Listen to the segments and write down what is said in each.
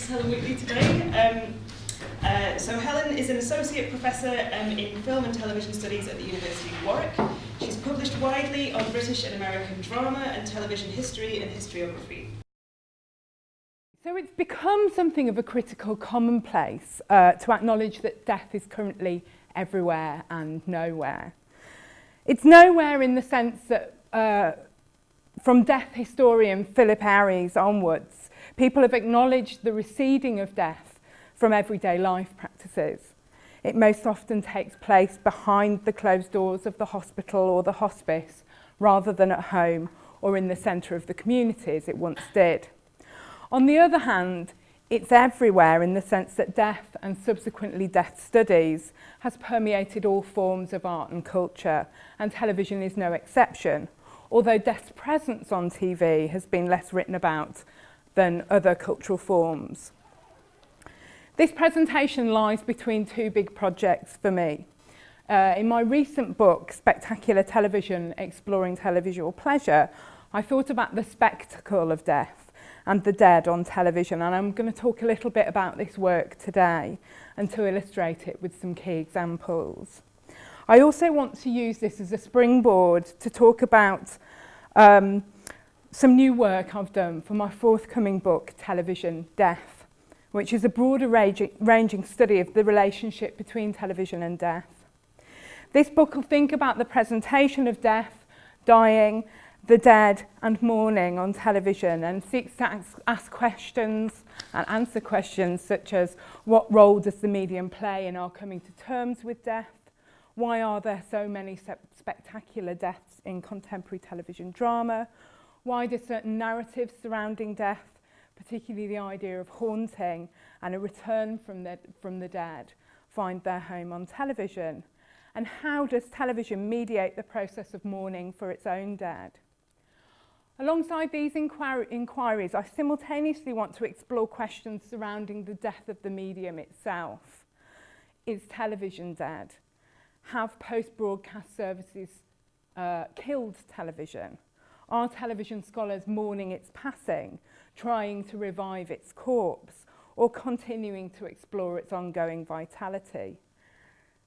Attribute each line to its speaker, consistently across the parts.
Speaker 1: introduce Helen Wheatley today. So Helen is an associate professor in film and television studies at the University of Warwick. She's published widely on British and American drama and television history and historiography.
Speaker 2: So it's become something of a critical commonplace to acknowledge that death is currently everywhere and nowhere. It's nowhere in the sense that from death historian Philip Aries onwards, people have acknowledged the receding of death from everyday life practices. It most often takes place behind the closed doors of the hospital or the hospice, rather than at home or in the centre of the community as it once did. On the other hand, it's everywhere in the sense that death and subsequently death studies has permeated all forms of art and culture, and television is no exception, although death's presence on TV has been less written about than other cultural forms. This presentation lies between two big projects for me. In my recent book, Spectacular Television, Exploring Televisual Pleasure, I thought about the spectacle of death and the dead on television, and I'm going to talk a little bit about this work today and to illustrate it with some key examples. I also want to use this as a springboard to talk about some new work I've done for my forthcoming book, Television Death, which is a broader ranging study of the relationship between television and death. This book will think about the presentation of death, dying, the dead and mourning on television, and seeks to ask questions and answer questions such as what role does the medium play in our coming to terms with death? Why are there so many spectacular deaths in contemporary television drama? Why do certain narratives surrounding death, particularly the idea of haunting and a return from the dead, find their home on television? And how does television mediate the process of mourning for its own dead? Alongside these inquiries, I simultaneously want to explore questions surrounding the death of the medium itself. Is television dead? Have post-broadcast services killed television? Are television scholars mourning its passing, trying to revive its corpse, or continuing to explore its ongoing vitality?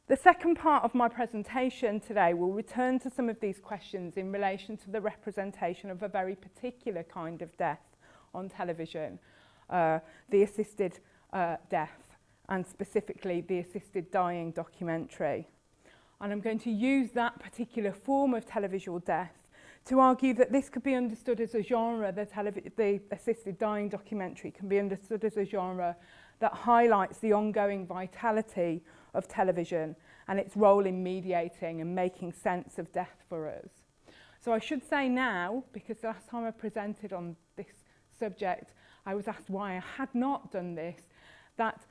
Speaker 2: The second part of my presentation today will return to some of these questions in relation to the representation of a very particular kind of death on television, the assisted death, and specifically the assisted dying documentary. And I'm going to use that particular form of televisual death to argue that this could be understood as a genre, the assisted dying documentary can be understood as a genre that highlights the ongoing vitality of television and its role in mediating and making sense of death for us. So I should say now, because the last time I presented on this subject, I was asked why I had not done this, that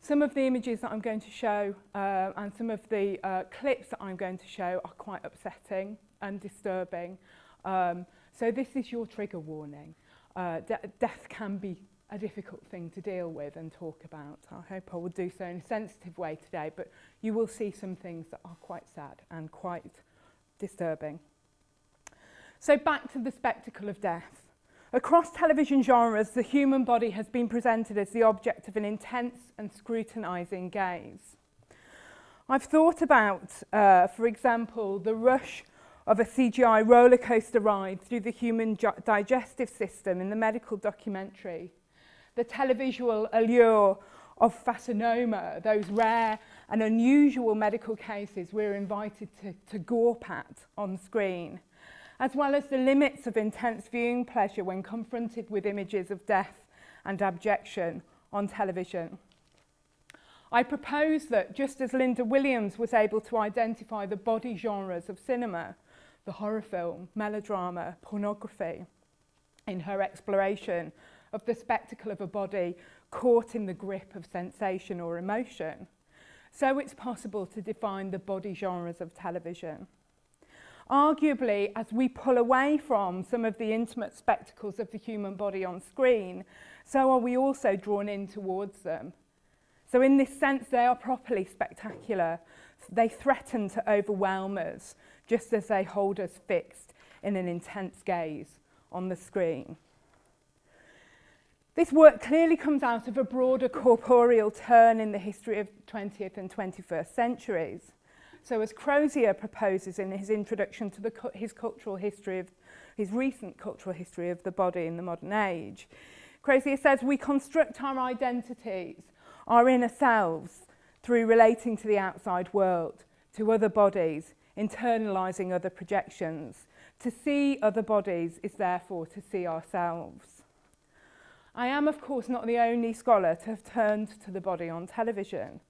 Speaker 2: some of the images that I'm going to show and some of the clips that I'm going to show are quite upsetting and disturbing. So this is your trigger warning. Death can be a difficult thing to deal with and talk about. I hope I will do so in a sensitive way today, but you will see some things that are quite sad and quite disturbing. So back to the spectacle of death. Across television genres, the human body has been presented as the object of an intense and scrutinising gaze. I've thought about, for example, the rush of a CGI roller coaster ride through the human digestive system in the medical documentary, the televisual allure of fascinoma, those rare and unusual medical cases we're invited to gawp at on screen, as well as the limits of intense viewing pleasure when confronted with images of death and abjection on television. I propose that just as Linda Williams was able to identify the body genres of cinema, the horror film, melodrama, pornography, in her exploration of the spectacle of a body caught in the grip of sensation or emotion, so it's possible to define the body genres of television. Arguably, as we pull away from some of the intimate spectacles of the human body on screen, so are we also drawn in towards them. So in this sense, they are properly spectacular. They threaten to overwhelm us, just as they hold us fixed in an intense gaze on the screen. This work clearly comes out of a broader corporeal turn in the history of the 20th and 21st centuries. So as Crozier proposes in his introduction to his recent cultural history of the body in the modern age, Crozier says we construct our identities, our inner selves, through relating to the outside world, to other bodies, internalising other projections. To see other bodies is therefore to see ourselves. I am, of course, not the only scholar to have turned to the body on television.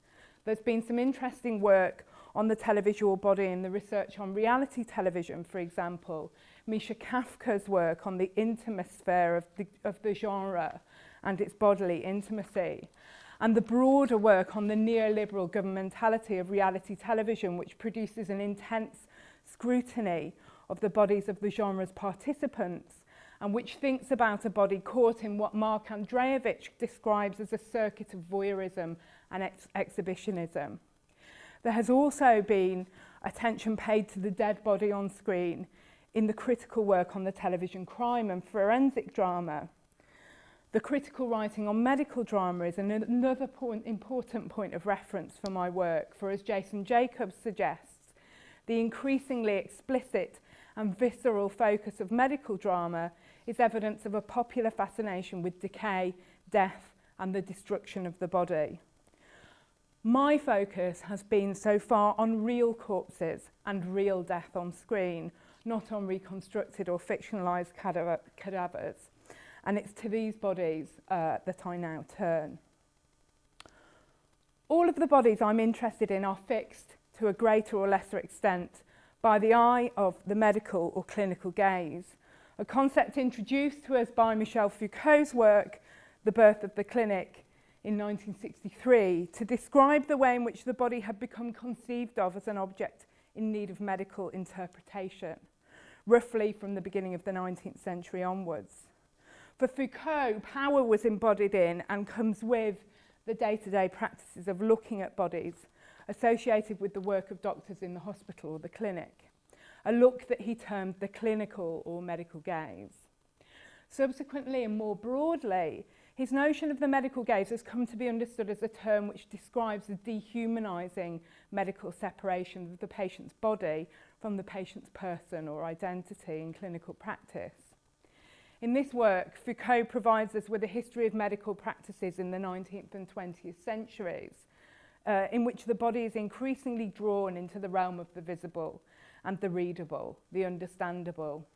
Speaker 2: There's been some interesting work on the televisual body in the research on reality television, for example. Misha Kafka's work on the intimasphere of the genre and its bodily intimacy, and the broader work on the neoliberal governmentality of reality television, which produces an intense scrutiny of the bodies of the genre's participants, and which thinks about a body caught in what Mark Andreevich describes as a circuit of voyeurism and exhibitionism. There has also been attention paid to the dead body on screen in the critical work on the television crime and forensic drama. The critical writing on medical drama is another important point of reference for my work, for as Jason Jacobs suggests, the increasingly explicit and visceral focus of medical drama is evidence of a popular fascination with decay, death, and the destruction of the body. My focus has been so far on real corpses and real death on screen, not on reconstructed or fictionalised cadavers. And it's to these bodies that I now turn. All of the bodies I'm interested in are fixed to a greater or lesser extent by the eye of the medical or clinical gaze, a concept introduced to us by Michel Foucault's work, The Birth of the Clinic, in 1963, to describe the way in which the body had become conceived of as an object in need of medical interpretation, roughly from the beginning of the 19th century onwards. For Foucault, power was embodied in and comes with the day-to-day practices of looking at bodies associated with the work of doctors in the hospital or the clinic, a look that he termed the clinical or medical gaze. Subsequently, and more broadly, his notion of the medical gaze has come to be understood as a term which describes the dehumanising medical separation of the patient's body from the patient's person or identity in clinical practice. In this work, Foucault provides us with a history of medical practices in the 19th and 20th centuries, in which the body is increasingly drawn into the realm of the visible and the readable, the understandable.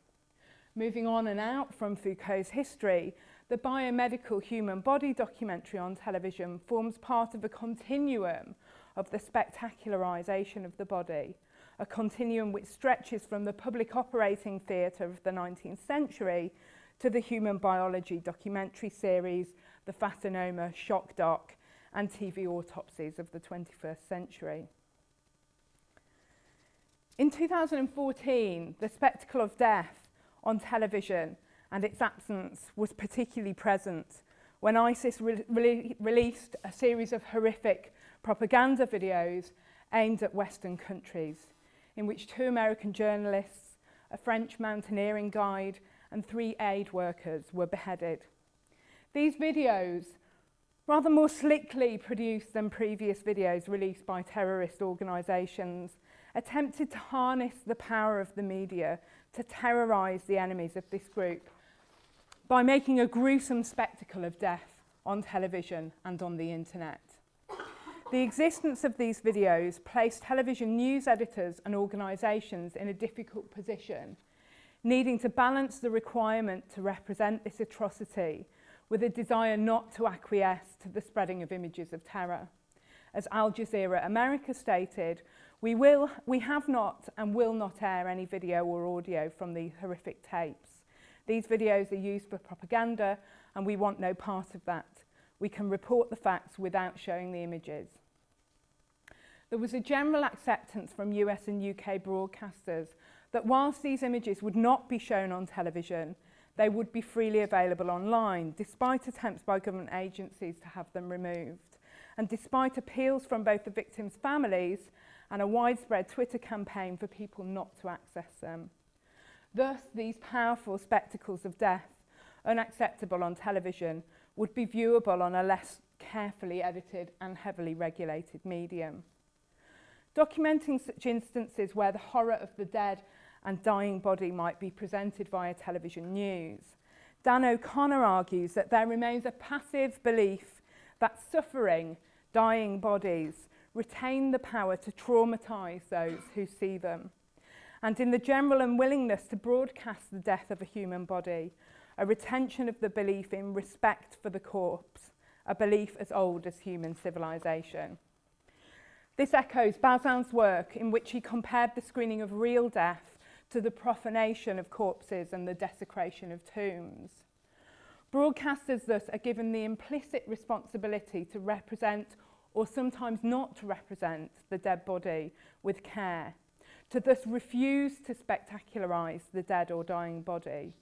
Speaker 2: Moving on and out from Foucault's history, the biomedical human body documentary on television forms part of a continuum of the spectacularisation of the body, a continuum which stretches from the public operating theatre of the 19th century to the human biology documentary series, the Fascinoma, Shock Doc, and TV autopsies of the 21st century. In 2014, the spectacle of death on television and its absence was particularly present when ISIS released a series of horrific propaganda videos aimed at Western countries, in which 2 American journalists, a French mountaineering guide, and 3 aid workers were beheaded. These videos, rather more slickly produced than previous videos released by terrorist organisations, attempted to harness the power of the media to terrorise the enemies of this group by making a gruesome spectacle of death on television and on the internet. The existence of these videos placed television news editors and organisations in a difficult position, needing to balance the requirement to represent this atrocity with a desire not to acquiesce to the spreading of images of terror. As Al Jazeera America stated, we have not and will not air any video or audio from the horrific tapes. These videos are used for propaganda and we want no part of that. We can report the facts without showing the images. There was a general acceptance from US and UK broadcasters that whilst these images would not be shown on television, they would be freely available online, despite attempts by government agencies to have them removed, and despite appeals from both the victims' families and a widespread Twitter campaign for people not to access them. Thus, these powerful spectacles of death, unacceptable on television, would be viewable on a less carefully edited and heavily regulated medium. Documenting such instances where the horror of the dead and dying body might be presented via television news, Dan O'Connor argues that there remains a passive belief that suffering, dying bodies retain the power to traumatise those who see them, and in the general unwillingness to broadcast the death of a human body, a retention of the belief in respect for the corpse, a belief as old as human civilization. This echoes Bazin's work in which he compared the screening of real death to the profanation of corpses and the desecration of tombs. Broadcasters thus are given the implicit responsibility to represent, or sometimes not to represent, the dead body with care, to thus refuse to spectacularise the dead or dying body.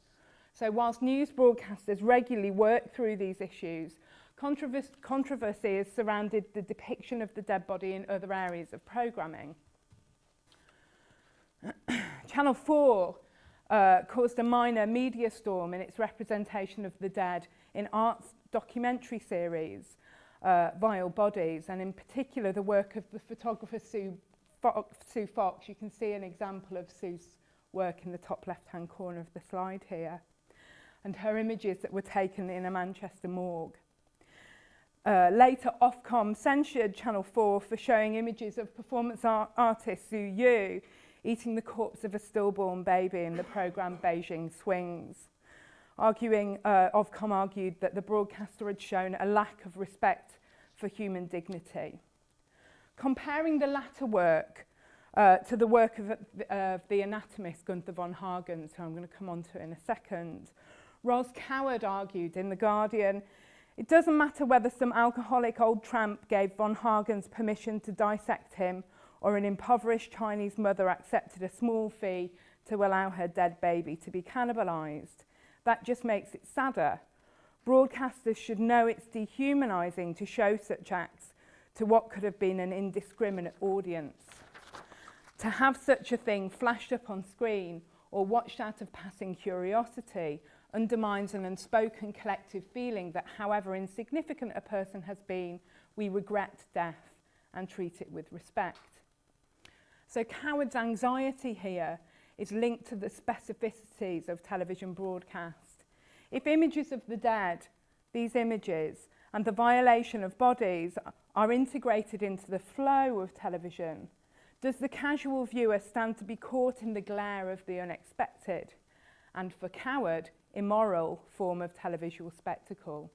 Speaker 2: So whilst news broadcasters regularly work through these issues, controversy has surrounded the depiction of the dead body in other areas of programming. Channel 4 caused a minor media storm in its representation of the dead in arts documentary series, Vile Bodies, and in particular the work of the photographer Sue Fox. You can see an example of Sue's work in the top left-hand corner of the slide here, and her images that were taken in a Manchester morgue. Later, Ofcom censured Channel 4 for showing images of performance artist Su Yu eating the corpse of a stillborn baby in the programme Beijing Swings. Ofcom argued that the broadcaster had shown a lack of respect for human dignity. Comparing the latter work to the work of the anatomist Gunther von Hagens, who I'm going to come on to in a second, Ros Coward argued in The Guardian, "It doesn't matter whether some alcoholic old tramp gave von Hagens permission to dissect him or an impoverished Chinese mother accepted a small fee to allow her dead baby to be cannibalised. That just makes it sadder. Broadcasters should know it's dehumanising to show such acts to what could have been an indiscriminate audience. To have such a thing flashed up on screen or watched out of passing curiosity undermines an unspoken collective feeling that however insignificant a person has been, we regret death and treat it with respect." So Coward's anxiety here is linked to the specificities of television broadcast. If images of the dead, these images, and the violation of bodies are integrated into the flow of television, does the casual viewer stand to be caught in the glare of the unexpected, and for Coward, immoral form of televisual spectacle?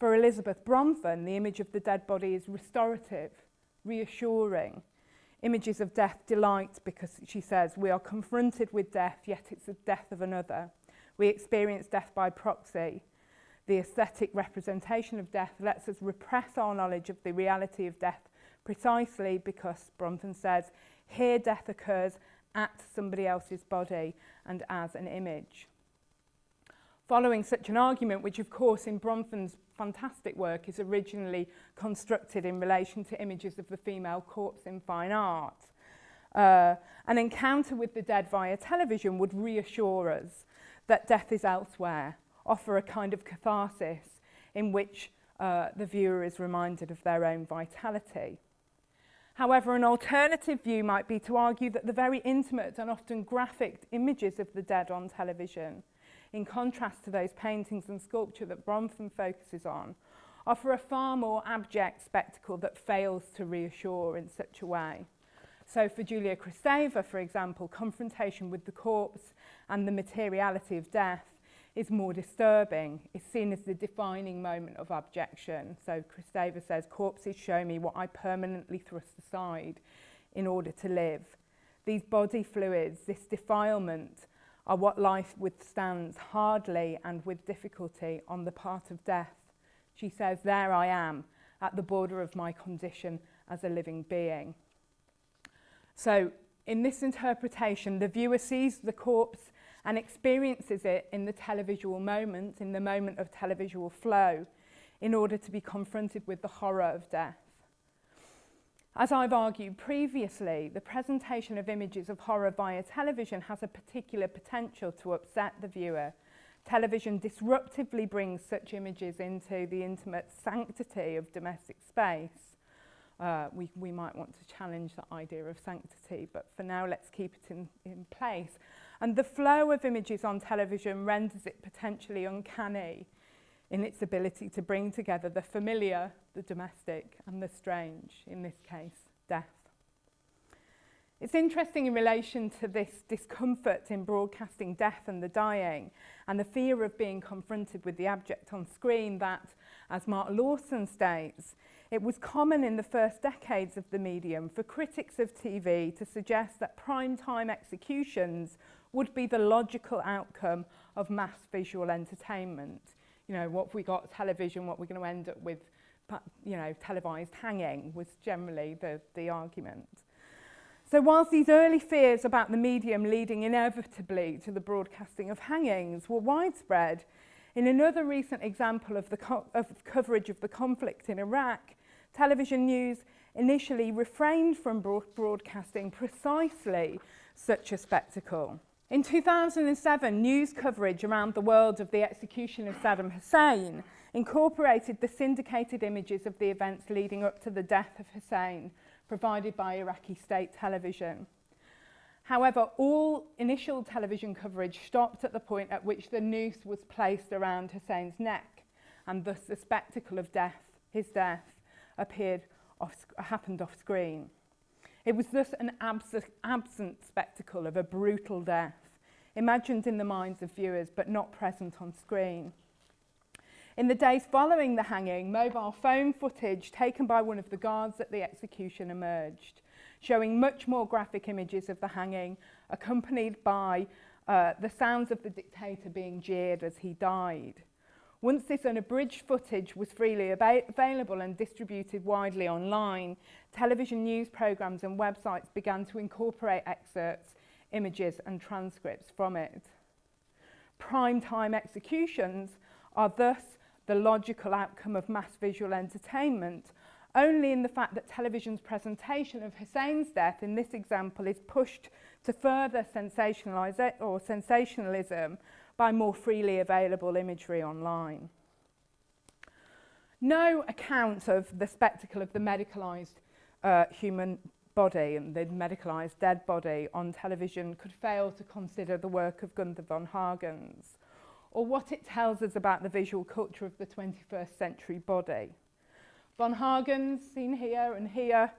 Speaker 2: For Elizabeth Bronfen, the image of the dead body is restorative, reassuring. Images of death delight because, she says, we are confronted with death, yet it's the death of another. We experience death by proxy. The aesthetic representation of death lets us repress our knowledge of the reality of death precisely because, Bronfen says, here death occurs at somebody else's body and as an image. Following such an argument, which of course in Bronfen's fantastic work is originally constructed in relation to images of the female corpse in fine art, an encounter with the dead via television would reassure us that death is elsewhere, offer a kind of catharsis in which the viewer is reminded of their own vitality. However, an alternative view might be to argue that the very intimate and often graphic images of the dead on television, in contrast to those paintings and sculpture that Bronfen focuses on, offer a far more abject spectacle that fails to reassure in such a way. So for Julia Kristeva, for example, confrontation with the corpse and the materiality of death is more disturbing. It's seen as the defining moment of abjection. So Kristeva says, corpses show me what I permanently thrust aside in order to live. These body fluids, this defilement, are what life withstands hardly and with difficulty on the part of death. She says, there I am, at the border of my condition as a living being. So in this interpretation, the viewer sees the corpse and experiences it in the televisual moment, in the moment of televisual flow, in order to be confronted with the horror of death. As I've argued previously, the presentation of images of horror via television has a particular potential to upset the viewer, television disruptively brings such images into the intimate sanctity of domestic space. We might want to challenge that idea of sanctity, but for now let's keep it in place. And the flow of images on television renders it potentially uncanny in its ability to bring together the familiar, the domestic, and the strange, in this case, death. It's interesting in relation to this discomfort in broadcasting death and the dying, and the fear of being confronted with the abject on screen that, as Mark Lawson states, it was common in the first decades of the medium for critics of TV to suggest that prime-time executions would be the logical outcome of mass visual entertainment. You know, what we got television, what we're going to end up with, you know, televised hanging was generally the argument. So whilst these early fears about the medium leading inevitably to the broadcasting of hangings were widespread, in another recent example of coverage of the conflict in Iraq, television news initially refrained from broadcasting precisely such a spectacle. In 2007, news coverage around the world of the execution of Saddam Hussein incorporated the syndicated images of the events leading up to the death of Hussein, provided by Iraqi state television. However, all initial television coverage stopped at the point at which the noose was placed around Hussein's neck, and thus the spectacle of death, his death, happened off screen. It was thus an absent spectacle of a brutal death, imagined in the minds of viewers but not present on screen. In the days following the hanging, mobile phone footage taken by one of the guards at the execution emerged, showing much more graphic images of the hanging, accompanied by the sounds of the dictator being jeered as he died. Once this unabridged footage was freely available and distributed widely online, television news programmes and websites began to incorporate excerpts, images and transcripts from it. Prime-time executions are thus the logical outcome of mass visual entertainment, only in the fact that television's presentation of Hussein's death in this example is pushed to further sensationalism by more freely available imagery online. No account of the spectacle of the medicalised human body and the medicalised dead body on television could fail to consider the work of Gunther von Hagens, or what it tells us about the visual culture of the 21st century body. Von Hagens, seen here and here,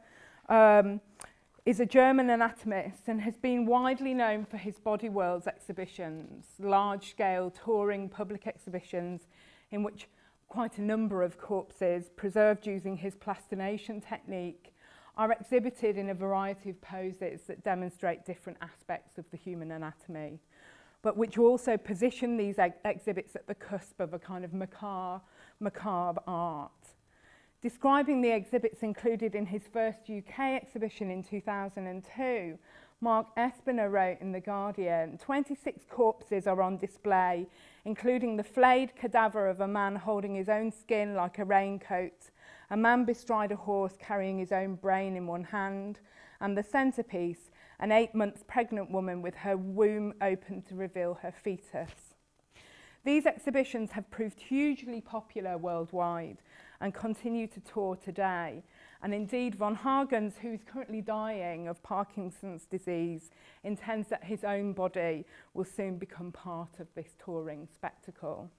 Speaker 2: is a German anatomist and has been widely known for his Body Worlds exhibitions, large-scale touring public exhibitions in which quite a number of corpses, preserved using his plastination technique, are exhibited in a variety of poses that demonstrate different aspects of the human anatomy, but which also position these exhibits at the cusp of a kind of macabre art. Describing the exhibits included in his first UK exhibition in 2002, Mark Espiner wrote in The Guardian, 26 corpses are on display, including the flayed cadaver of a man holding his own skin like a raincoat, a man bestride a horse carrying his own brain in one hand, and the centrepiece, an 8-month pregnant woman with her womb open to reveal her fetus. These exhibitions have proved hugely popular worldwide and continue to tour today. And indeed, von Hagens, who is currently dying of Parkinson's disease, intends that his own body will soon become part of this touring spectacle.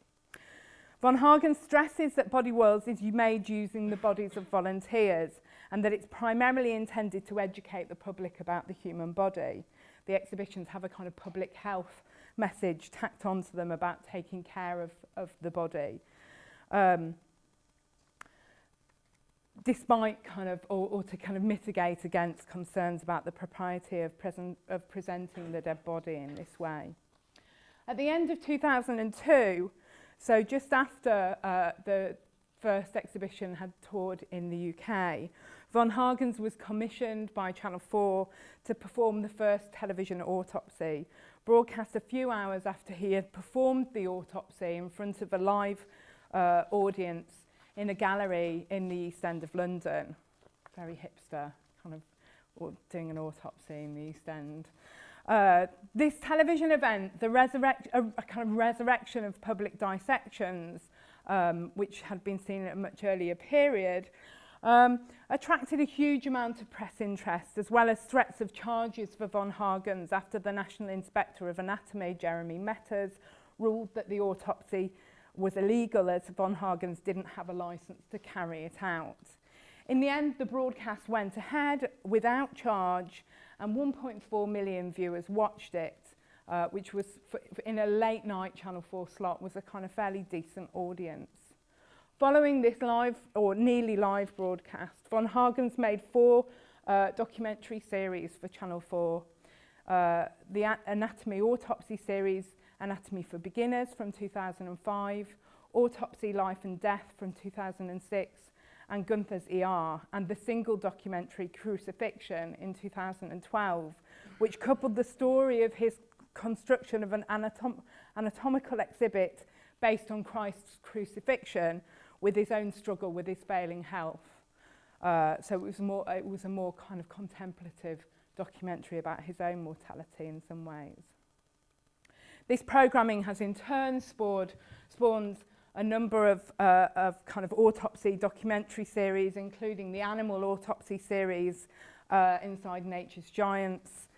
Speaker 2: Von Hagens stresses that Body Worlds is made using the bodies of volunteers and that it's primarily intended to educate the public about the human body. The exhibitions have a kind of public health message tacked onto them about taking care of the body. Despite kind of, or to kind of mitigate against concerns about the propriety of presenting the dead body in this way. At the end of 2002, so just after the first exhibition had toured in the UK, von Hagens was commissioned by Channel 4 to perform the first television autopsy, broadcast a few hours after he had performed the autopsy in front of a live audience in a gallery in the East End of London. Very hipster, kind of doing an autopsy in the East End. This television event, a kind of resurrection of public dissections, which had been seen at a much earlier period, attracted a huge amount of press interest, as well as threats of charges for von Hagens after the National Inspector of Anatomy, Jeremy Metters, ruled that the autopsy was illegal as von Hagens didn't have a licence to carry it out. In the end, the broadcast went ahead without charge, and 1.4 million viewers watched it, which was, in a late night Channel 4 slot, was a kind of fairly decent audience. Following this live, or nearly live broadcast, von Hagens made 4 documentary series for Channel 4. The Anatomy Autopsy series, Anatomy for Beginners from 2005, Autopsy, Life and Death from 2006, and Gunther's ER, and the single documentary Crucifixion in 2012, which coupled the story of his construction of an anatomical exhibit based on Christ's crucifixion with his own struggle with his failing health. So it was a more kind of contemplative documentary about his own mortality in some ways. This programming has in turn spawned a number of kind of autopsy documentary series, including the animal autopsy series Inside Nature's Giants,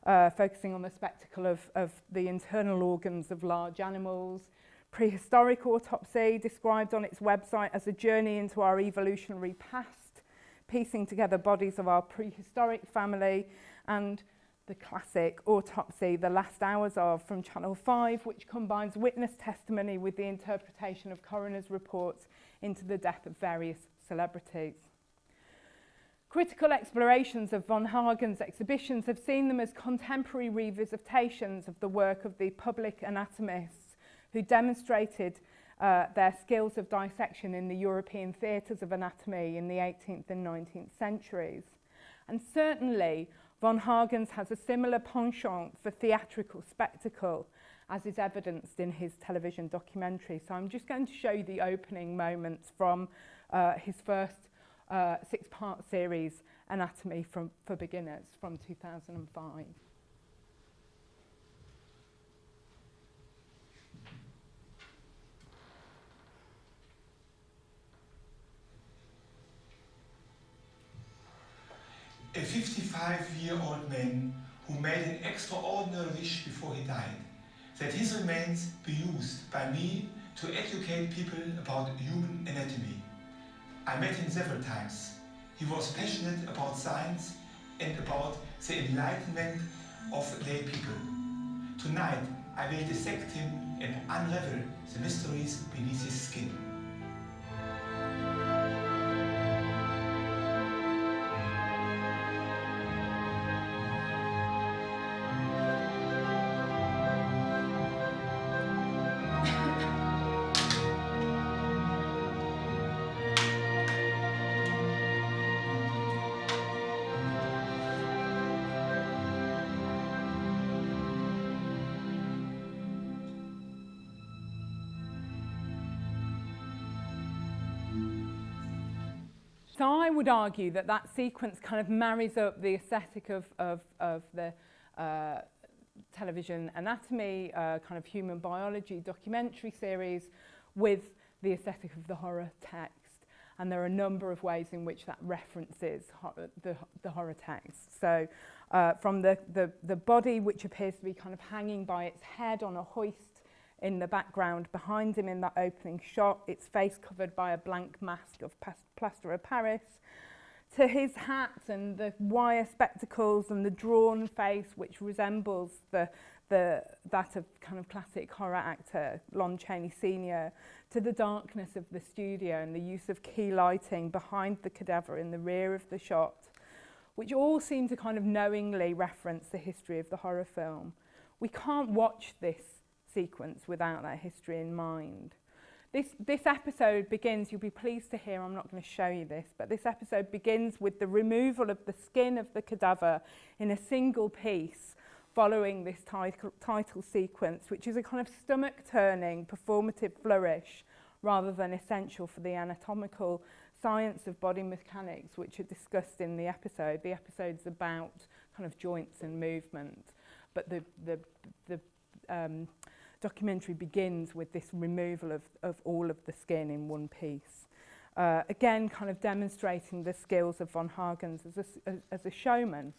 Speaker 2: focusing on the spectacle of the internal organs of large animals. Prehistoric Autopsy, described on its website as a journey into our evolutionary past, piecing together bodies of our prehistoric family, and the classic Autopsy, The Last Hours Of, from Channel 5, which combines witness testimony with the interpretation of coroner's reports into the death of various celebrities. Critical explorations of von Hagens' exhibitions have seen them as contemporary revisitations of the work of the public anatomists who demonstrated their skills of dissection in the European theatres of anatomy in the 18th and 19th centuries. And certainly, von Hagens has a similar penchant for theatrical spectacle, as is evidenced in his television documentary. So I'm just going to show you the opening moments from his first 6-part series, Anatomy for Beginners, from 2005.
Speaker 3: A 55-year-old man who made an extraordinary wish before he died, that his remains be used by me to educate people about human anatomy. I met him several times. He was passionate about science and about the enlightenment of lay people. Tonight, I will dissect him and unravel the mysteries beneath his skin.
Speaker 2: So I would argue that that sequence kind of marries up the aesthetic of the television anatomy, kind of human biology documentary series with the aesthetic of the horror text. And there are a number of ways in which that references the horror text. So from the body, which appears to be kind of hanging by its head on a hoist in the background behind him in that opening shot, its face covered by a blank mask of plaster of Paris, to his hat and the wire spectacles and the drawn face, which resembles that of kind of classic horror actor Lon Chaney Sr., to the darkness of the studio and the use of key lighting behind the cadaver in the rear of the shot, which all seem to kind of knowingly reference the history of the horror film. We can't watch this sequence without that history in mind. This episode begins, you'll be pleased to hear, I'm not going to show you this, but this episode begins with the removal of the skin of the cadaver in a single piece following this title sequence, which is a kind of stomach-turning performative flourish rather than essential for the anatomical science of body mechanics, which are discussed in the episode. The episode's about kind of joints and movement. but the documentary begins with this removal of all of the skin in one piece. Again, kind of demonstrating the skills of von Hagens as a showman.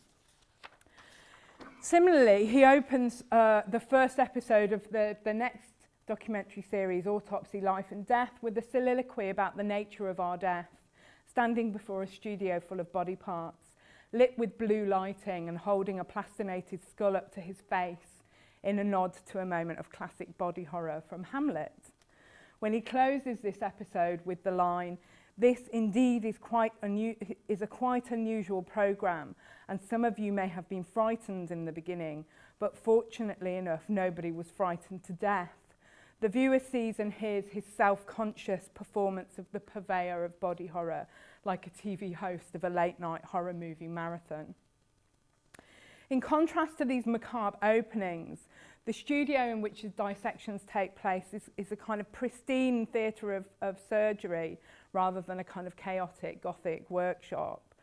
Speaker 2: Similarly, he opens the first episode of the next documentary series, Autopsy, Life and Death, with a soliloquy about the nature of our death, standing before a studio full of body parts, lit with blue lighting and holding a plastinated skull up to his face in a nod to a moment of classic body horror from Hamlet. When he closes this episode with the line, "This indeed is a quite unusual programme, and some of you may have been frightened in the beginning, but fortunately enough nobody was frightened to death," the viewer sees and hears his self-conscious performance of the purveyor of body horror, like a TV host of a late-night horror movie marathon. In contrast to these macabre openings, the studio in which the dissections take place is a kind of pristine theatre of surgery rather than a kind of chaotic Gothic workshop.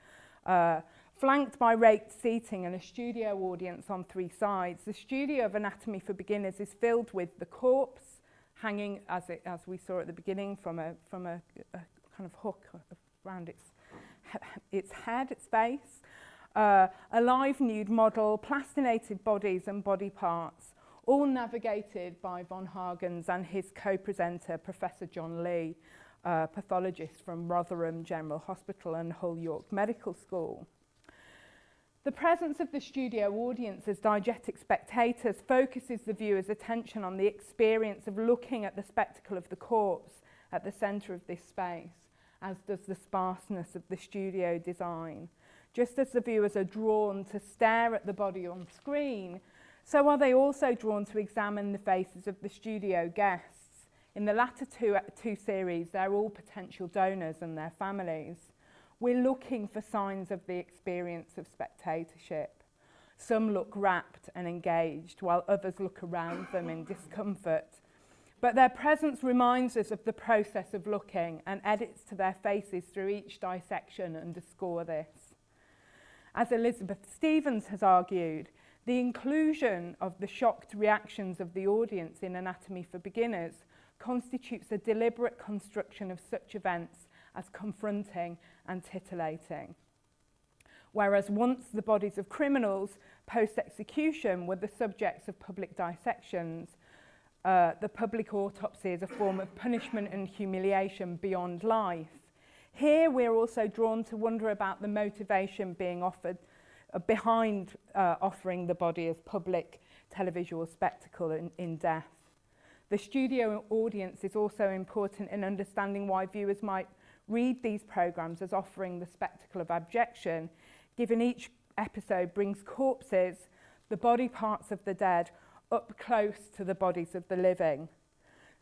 Speaker 2: Flanked by raked seating and a studio audience on three sides, the studio of Anatomy for Beginners is filled with the corpse hanging, as we saw at the beginning, from a kind of hook around its head, its face, a live nude model, plastinated bodies and body parts, all navigated by von Hagens and his co-presenter, Professor John Lee, pathologist from Rotherham General Hospital and Hull York Medical School. The presence of the studio audience as diegetic spectators focuses the viewer's attention on the experience of looking at the spectacle of the corpse at the centre of this space, as does the sparseness of the studio design. Just as the viewers are drawn to stare at the body on screen, so are they also drawn to examine the faces of the studio guests. In the latter two series, they're all potential donors and their families. We're looking for signs of the experience of spectatorship. Some look rapt and engaged, while others look around them in discomfort. But their presence reminds us of the process of looking, and edits to their faces through each dissection underscore this. As Elizabeth Stevens has argued, the inclusion of the shocked reactions of the audience in Anatomy for Beginners constitutes a deliberate construction of such events as confronting and titillating. Whereas once the bodies of criminals post-execution were the subjects of public dissections, the public autopsy is a form of punishment and humiliation beyond life. Here we're also drawn to wonder about the motivation being offered behind offering the body as public televisual spectacle in death. The studio audience is also important in understanding why viewers might read these programmes as offering the spectacle of abjection, given each episode brings corpses, the body parts of the dead, up close to the bodies of the living.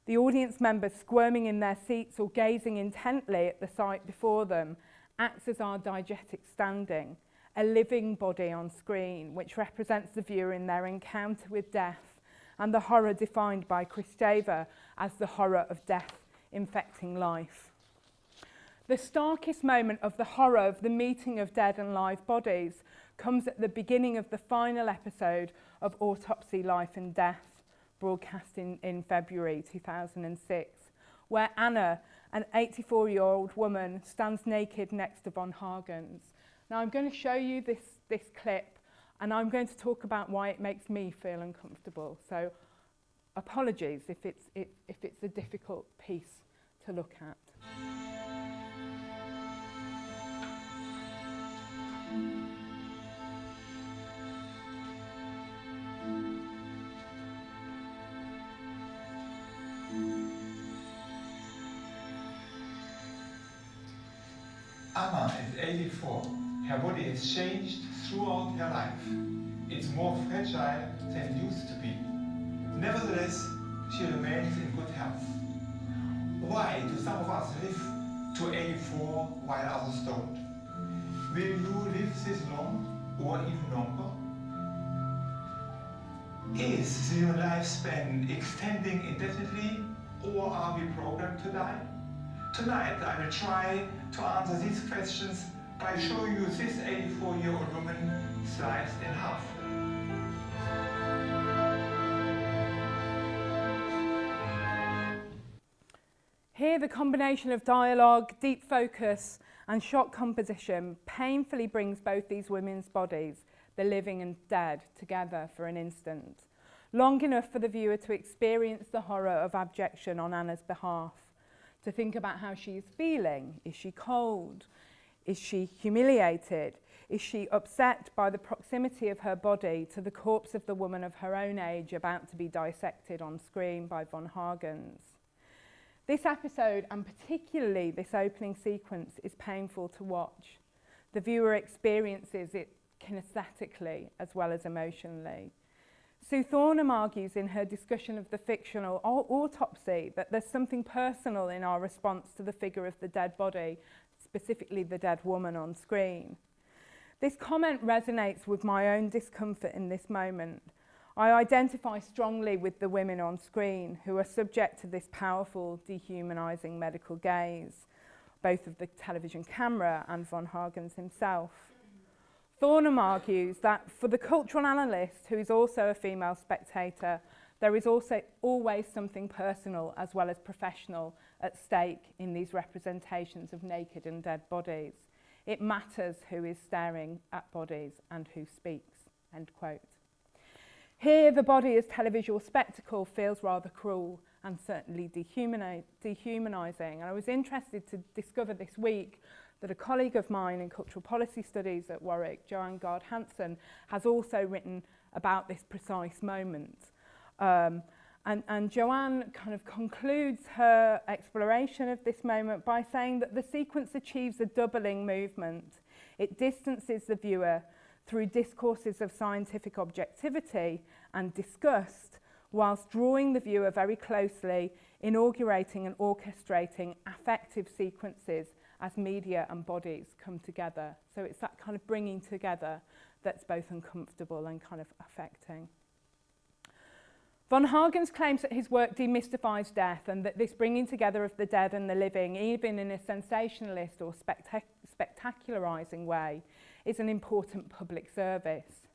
Speaker 2: The audience members squirming in their seats or gazing intently at the sight before them acts as our diegetic standing, a living body on screen, which represents the viewer in their encounter with death and the horror defined by Kristeva as the horror of death infecting life. The starkest moment of the horror of the meeting of dead and live bodies comes at the beginning of the final episode of Autopsy, Life and Death, broadcast in February 2006, where Anna, an 84-year-old woman, stands naked next to von Hagens. Now I'm going to show you this clip, and I'm going to talk about why it makes me feel uncomfortable. So apologies if it's a difficult piece to look at.
Speaker 3: Anna is 84. Her body has changed throughout her life. It's more fragile than it used to be. Nevertheless, she remains in good health. Why do some of us live to 84 while others don't? Will you live this long or even longer? Is the human lifespan extending indefinitely, or are we programmed to die? Tonight I will try to answer these questions by showing you this 84-year-old woman sliced in half.
Speaker 2: Here, the combination of dialogue, deep focus, and shot composition painfully brings both these women's bodies, the living and dead, together for an instant, long enough for the viewer to experience the horror of abjection on Anna's behalf, to think about how she is feeling. Is she cold? Is she humiliated? Is she upset by the proximity of her body to the corpse of the woman of her own age about to be dissected on screen by von Hagens? This episode, and particularly this opening sequence, is painful to watch. The viewer experiences it kinesthetically as well as emotionally. Sue Thornham argues in her discussion of the fictional autopsy that there's something personal in our response to the figure of the dead body, specifically the dead woman on screen. This comment resonates with my own discomfort in this moment. I identify strongly with the women on screen who are subject to this powerful, dehumanising medical gaze, both of the television camera and von Hagens himself. Thornham argues that for the cultural analyst, who is also a female spectator, there is also always something personal as well as professional at stake in these representations of naked and dead bodies. It matters who is staring at bodies and who speaks, end quote. Here, the body as televisual spectacle feels rather cruel and certainly dehumanising. And I was interested to discover this week that a colleague of mine in cultural policy studies at Warwick, Joanne Gard-Hansen, has also written about this precise moment. And Joanne kind of concludes her exploration of this moment by saying that the sequence achieves a doubling movement. It distances the viewer through discourses of scientific objectivity and disgust, whilst drawing the viewer very closely, inaugurating and orchestrating affective sequences as media and bodies come together. So it's that kind of bringing together that's both uncomfortable and kind of affecting. Von Hagens claims that his work demystifies death and that this bringing together of the dead and the living, even in a sensationalist or spectacularising way, is an important public service.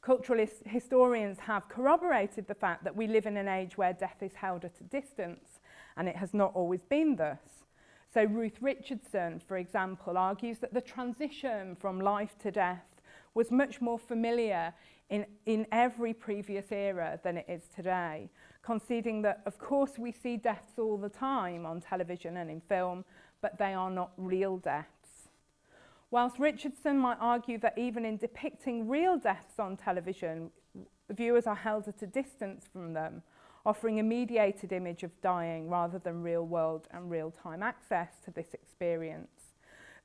Speaker 2: Cultural historians have corroborated the fact that we live in an age where death is held at a distance, and it has not always been thus. So Ruth Richardson, for example, argues that the transition from life to death was much more familiar in every previous era than it is today, conceding that, of course, we see deaths all the time on television and in film, but they are not real deaths. Whilst Richardson might argue that even in depicting real deaths on television, viewers are held at a distance from them, offering a mediated image of dying rather than real-world and real-time access to this experience.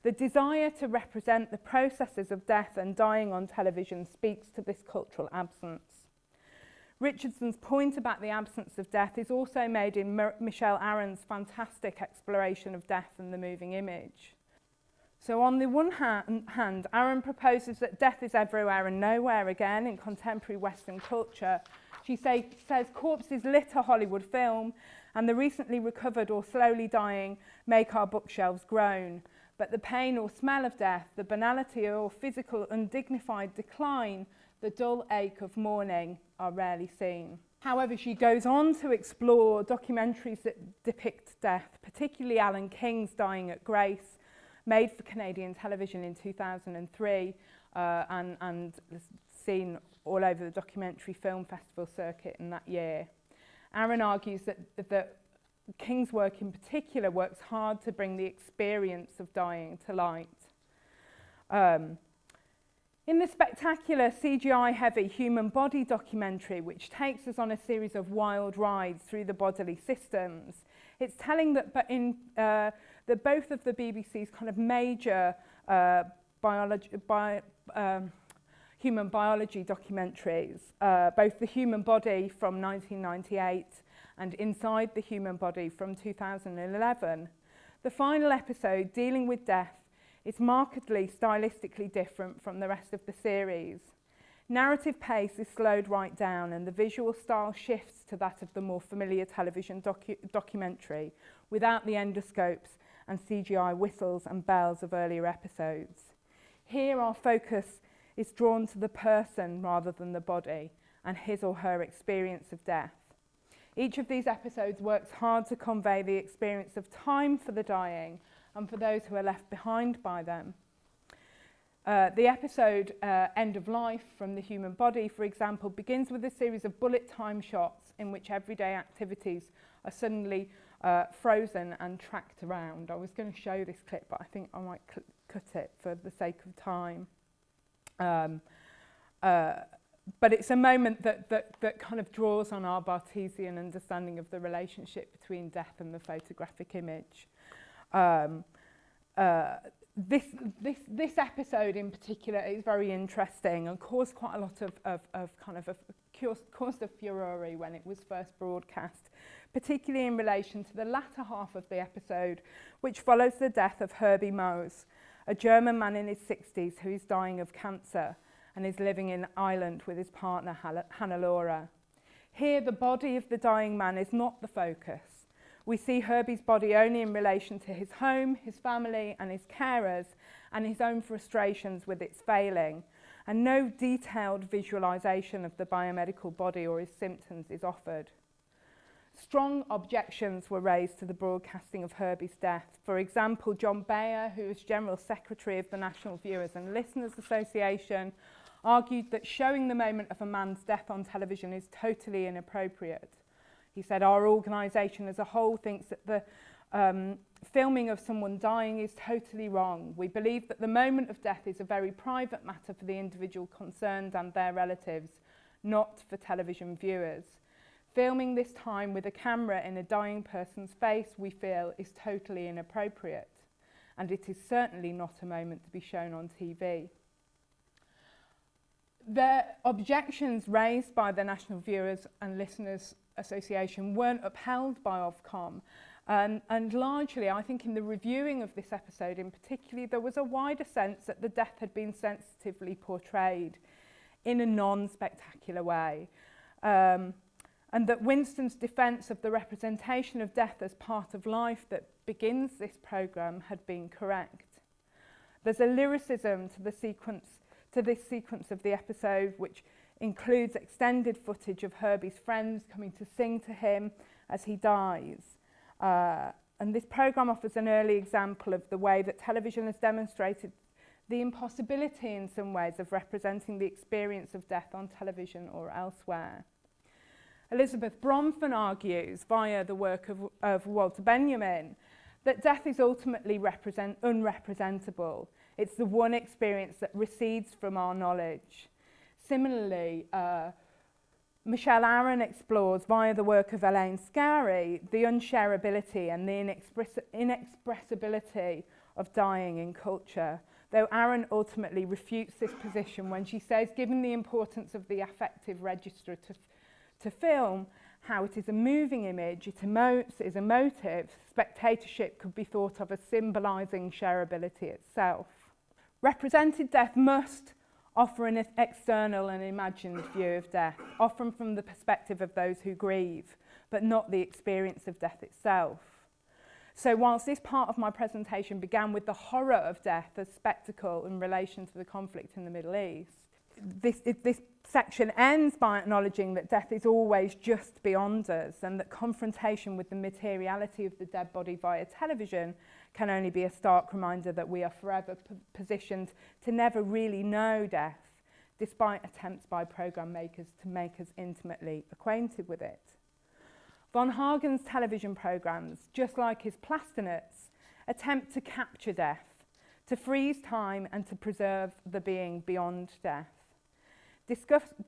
Speaker 2: The desire to represent the processes of death and dying on television speaks to this cultural absence. Richardson's point about the absence of death is also made in Michelle Aren's fantastic exploration of death and the moving image. So on the one hand, Aren proposes that death is everywhere and nowhere again in contemporary Western culture. She says corpses litter Hollywood film, and the recently recovered or slowly dying make our bookshelves groan. But the pain or smell of death, the banality or physical undignified decline, the dull ache of mourning are rarely seen. However, she goes on to explore documentaries that depict death, particularly Alan King's Dying at Grace, made for Canadian television in 2003 and seen all over the documentary film festival circuit in that year. Aren argues that King's work in particular works hard to bring the experience of dying to light. In the spectacular CGI-heavy human body documentary, which takes us on a series of wild rides through the bodily systems, it's telling that that both of the BBC's kind of major human biology documentaries, both The Human Body from 1998 and Inside the Human Body from 2011, the final episode, dealing with death, is markedly stylistically different from the rest of the series. Narrative pace is slowed right down and the visual style shifts to that of the more familiar television documentary without the endoscopes and CGI whistles and bells of earlier episodes. Here our focus is drawn to the person rather than the body and his or her experience of death. Each of these episodes works hard to convey the experience of time for the dying and for those who are left behind by them. The episode End of Life from the Human Body, for example, begins with a series of bullet time shots in which everyday activities are suddenly frozen and tracked around. I was going to show this clip, but I think I might cut it for the sake of time. But it's a moment that kind of draws on our Barthesian understanding of the relationship between death and the photographic image. This episode in particular is very interesting and caused quite a lot caused a furore when it was first broadcast, particularly in relation to the latter half of the episode, which follows the death of Herbie Mose, a German man in his 60s who is dying of cancer and is living in Ireland with his partner Hannah-Laura. Here, the body of the dying man is not the focus. We see Herbie's body only in relation to his home, his family and his carers, and his own frustrations with its failing, and no detailed visualisation of the biomedical body or his symptoms is offered. Strong objections were raised to the broadcasting of Herbie's death. For example, John Bayer, who is General Secretary of the National Viewers and Listeners Association, argued that showing the moment of a man's death on television is totally inappropriate. He said, our organisation as a whole thinks that the filming of someone dying is totally wrong. We believe that the moment of death is a very private matter for the individual concerned and their relatives, not for television viewers. Filming this time with a camera in a dying person's face, we feel, is totally inappropriate, and it is certainly not a moment to be shown on TV. The objections raised by the National Viewers and Listeners Association weren't upheld by Ofcom, and largely, I think in the reviewing of this episode in particular, there was a wider sense that the death had been sensitively portrayed in a non-spectacular way. And that Winston's defence of the representation of death as part of life that begins this programme had been correct. There's a lyricism to this sequence of the episode, which includes extended footage of Herbie's friends coming to sing to him as he dies. And this programme offers an early example of the way that television has demonstrated the impossibility in some ways of representing the experience of death on television or elsewhere. Elizabeth Bronfen argues, via the work of Walter Benjamin, that death is ultimately unrepresentable. It's the one experience that recedes from our knowledge. Similarly, Michelle Aaron explores, via the work of Elaine Scary, the unshareability and the inexpressibility of dying in culture, though Aaron ultimately refutes this position when she says, given the importance of the affective register to film, how it is a moving image, it emotes, it is emotive, spectatorship could be thought of as symbolising shareability itself. Represented death must offer an external and imagined view of death, often from the perspective of those who grieve, but not the experience of death itself. So whilst this part of my presentation began with the horror of death as spectacle in relation to the conflict in the Middle East, this section ends by acknowledging that death is always just beyond us and that confrontation with the materiality of the dead body via television can only be a stark reminder that we are forever positioned to never really know death, despite attempts by programme makers to make us intimately acquainted with it. Von Hagen's television programmes, just like his Plastinets, attempt to capture death, to freeze time and to preserve the being beyond death.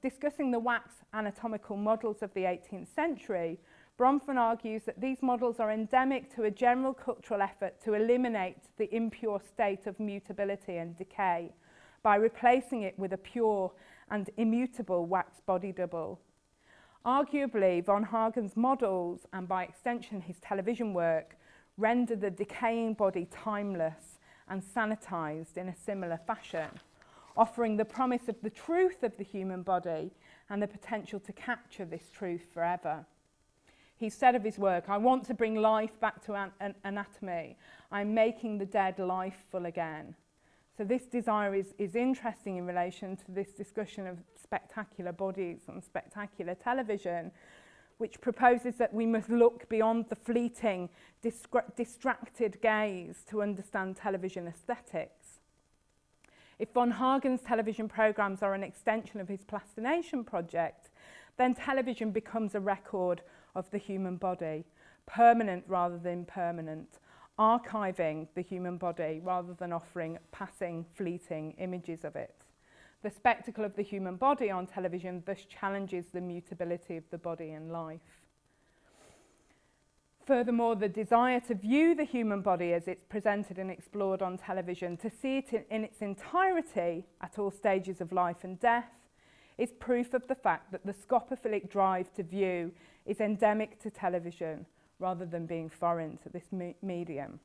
Speaker 2: Discussing the wax anatomical models of the 18th century, Bronfen argues that these models are endemic to a general cultural effort to eliminate the impure state of mutability and decay by replacing it with a pure and immutable wax body double. Arguably, von Hagen's models, and by extension his television work, render the decaying body timeless and sanitised in a similar fashion, offering the promise of the truth of the human body and the potential to capture this truth forever. He said of his work, I want to bring life back to anatomy. I'm making the dead lifeful again. So this desire is interesting in relation to this discussion of spectacular bodies and spectacular television, which proposes that we must look beyond the fleeting, distracted gaze to understand television aesthetics. If von Hagen's television programmes are an extension of his plastination project, then television becomes a record of the human body, permanent rather than impermanent, archiving the human body rather than offering passing, fleeting images of it. The spectacle of the human body on television thus challenges the mutability of the body in life. Furthermore, the desire to view the human body as it's presented and explored on television, to see it in its entirety at all stages of life and death, is proof of the fact that the scopophilic drive to view is endemic to television rather than being foreign to this medium.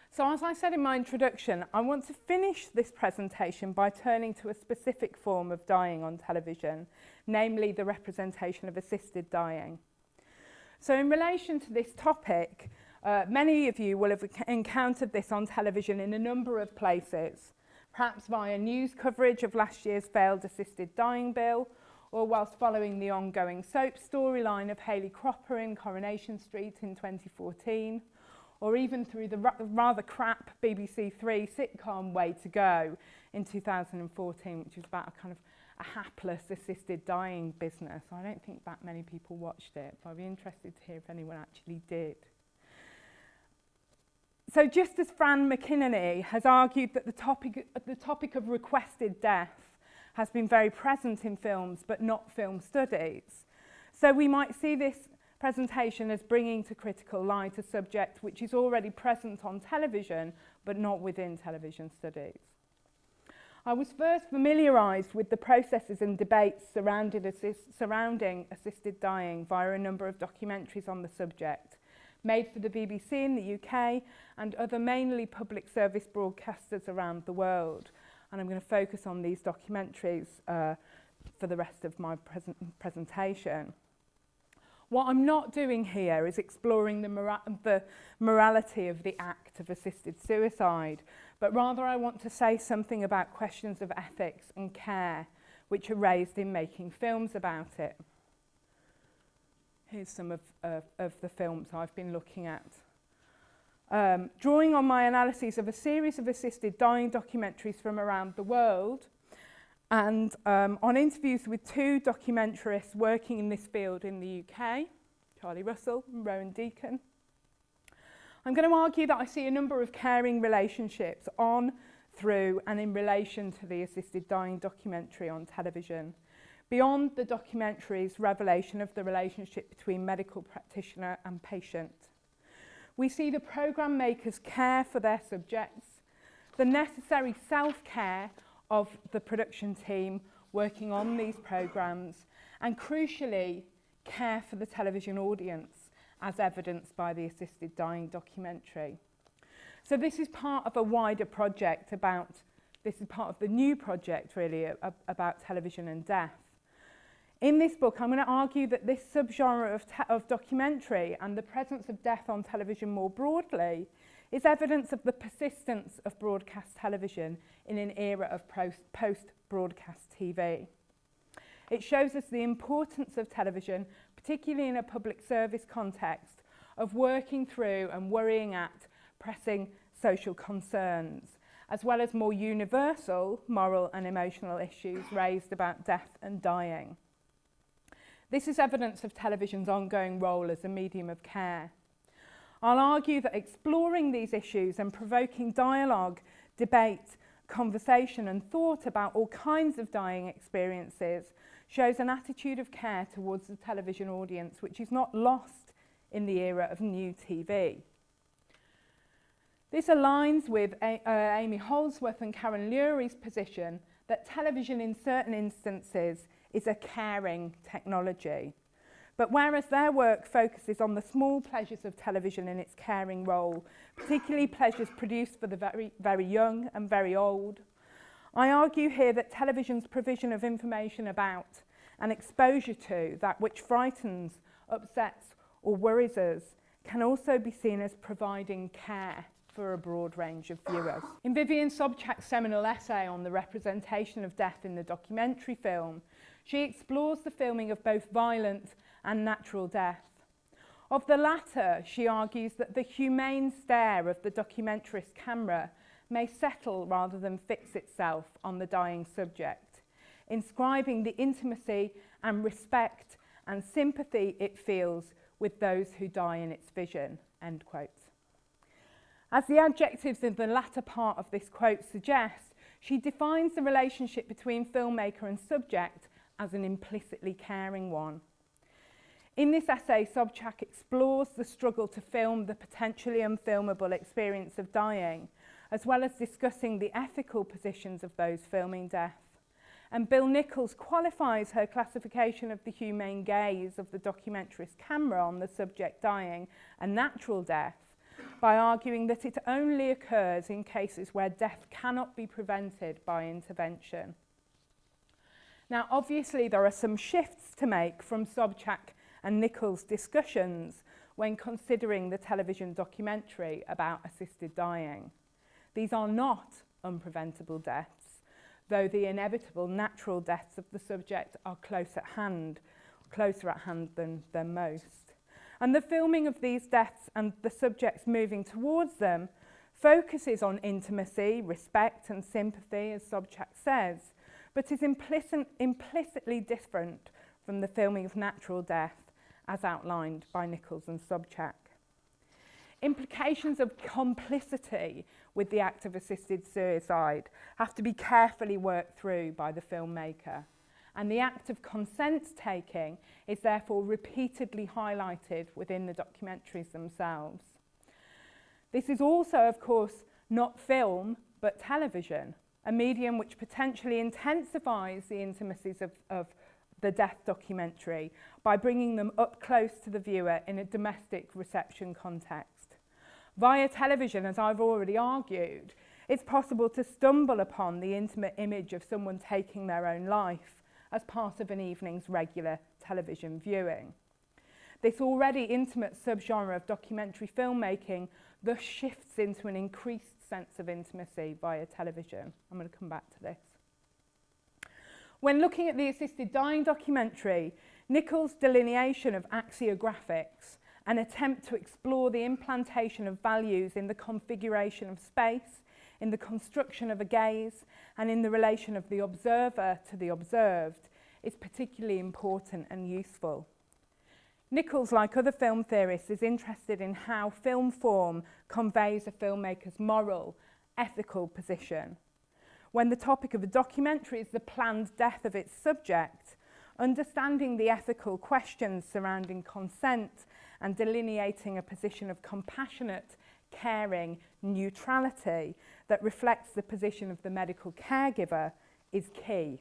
Speaker 2: So as I said in my introduction, I want to finish this presentation by turning to a specific form of dying on television, namely the representation of assisted dying. So in relation to this topic, many of you will have encountered this on television in a number of places, perhaps via news coverage of last year's failed assisted dying bill, or whilst following the ongoing soap storyline of Hayley Cropper in Coronation Street in 2014, or even through the rather crap BBC Three sitcom Way to Go in 2014, which was about a kind of a hapless assisted dying business. I don't think that many people watched it, but I'd be interested to hear if anyone actually did. So just as Fran McInerney has argued that the topic of requested death has been very present in films but not film studies, so we might see this presentation as bringing to critical light a subject which is already present on television but not within television studies. I was first familiarised with the processes and debates surrounding assisted dying via a number of documentaries on the subject, made for the BBC in the UK and other mainly public service broadcasters around the world. And I'm going to focus on these documentaries for the rest of my presentation. What I'm not doing here is exploring the morality of the act of assisted suicide, but rather I want to say something about questions of ethics and care which are raised in making films about it. Here's some of the films I've been looking at. Drawing on my analyses of a series of assisted dying documentaries from around the world, and on interviews with two documentarists working in this field in the UK, Charlie Russell and Rowan Deacon, I'm going to argue that I see a number of caring relationships on, through and in relation to the assisted dying documentary on television, beyond the documentary's revelation of the relationship between medical practitioner and patient. We see the programme makers care for their subjects, the necessary self-care of the production team working on these programmes, and crucially, care for the television audience, as evidenced by the assisted dying documentary. So this is part of a wider project this is part of the new project really about television and death. In this book, I'm going to argue that this subgenre of documentary and the presence of death on television more broadly is evidence of the persistence of broadcast television in an era of post-broadcast TV. It shows us the importance of television, particularly in a public service context, of working through and worrying at pressing social concerns, as well as more universal moral and emotional issues raised about death and dying. This is evidence of television's ongoing role as a medium of care. I'll argue that exploring these issues and provoking dialogue, debate, conversation and thought about all kinds of dying experiences shows an attitude of care towards the television audience which is not lost in the era of new TV. This aligns with Amy Holdsworth and Karen Lurie's position that television in certain instances is a caring technology. But whereas their work focuses on the small pleasures of television in its caring role, particularly pleasures produced for the very, very young and very old, I argue here that television's provision of information about and exposure to that which frightens, upsets or worries us can also be seen as providing care for a broad range of viewers. In Vivian Sobchak's seminal essay on the representation of death in the documentary film, she explores the filming of both violent and natural death. Of the latter, she argues that the humane stare of the documentarist camera may settle rather than fix itself on the dying subject, inscribing the intimacy and respect and sympathy it feels with those who die in its vision, end quote. As the adjectives in the latter part of this quote suggest, she defines the relationship between filmmaker and subject as an implicitly caring one. In this essay, Sobchak explores the struggle to film the potentially unfilmable experience of dying, as well as discussing the ethical positions of those filming death. And Bill Nichols qualifies her classification of the humane gaze of the documentarist camera on the subject dying a natural death by arguing that it only occurs in cases where death cannot be prevented by intervention. Now, obviously, there are some shifts to make from Sobchak and Nichols' discussions when considering the television documentary about assisted dying. These are not unpreventable deaths, though the inevitable natural deaths of the subject are closer at hand than most. And the filming of these deaths and the subjects moving towards them focuses on intimacy, respect and sympathy, as Sobchak says, but is implicitly different from the filming of natural death, as outlined by Nichols and Sobchak. Implications of complicity with the act of assisted suicide have to be carefully worked through by the filmmaker, and the act of consent taking is therefore repeatedly highlighted within the documentaries themselves. This is also, of course, not film, but television, a medium which potentially intensifies the intimacies of the death documentary by bringing them up close to the viewer in a domestic reception context. Via television, as I've already argued, it's possible to stumble upon the intimate image of someone taking their own life as part of an evening's regular television viewing. This already intimate subgenre of documentary filmmaking thus shifts into an increased sense of intimacy via television. I'm going to come back to this. When looking at the assisted dying documentary, Nichols' delineation of axiographics, an attempt to explore the implantation of values in the configuration of space, in the construction of a gaze, and in the relation of the observer to the observed, is particularly important and useful. Nichols, like other film theorists, is interested in how film form conveys a filmmaker's moral, ethical position. When the topic of a documentary is the planned death of its subject, understanding the ethical questions surrounding consent and delineating a position of compassionate, caring neutrality that reflects the position of the medical caregiver is key.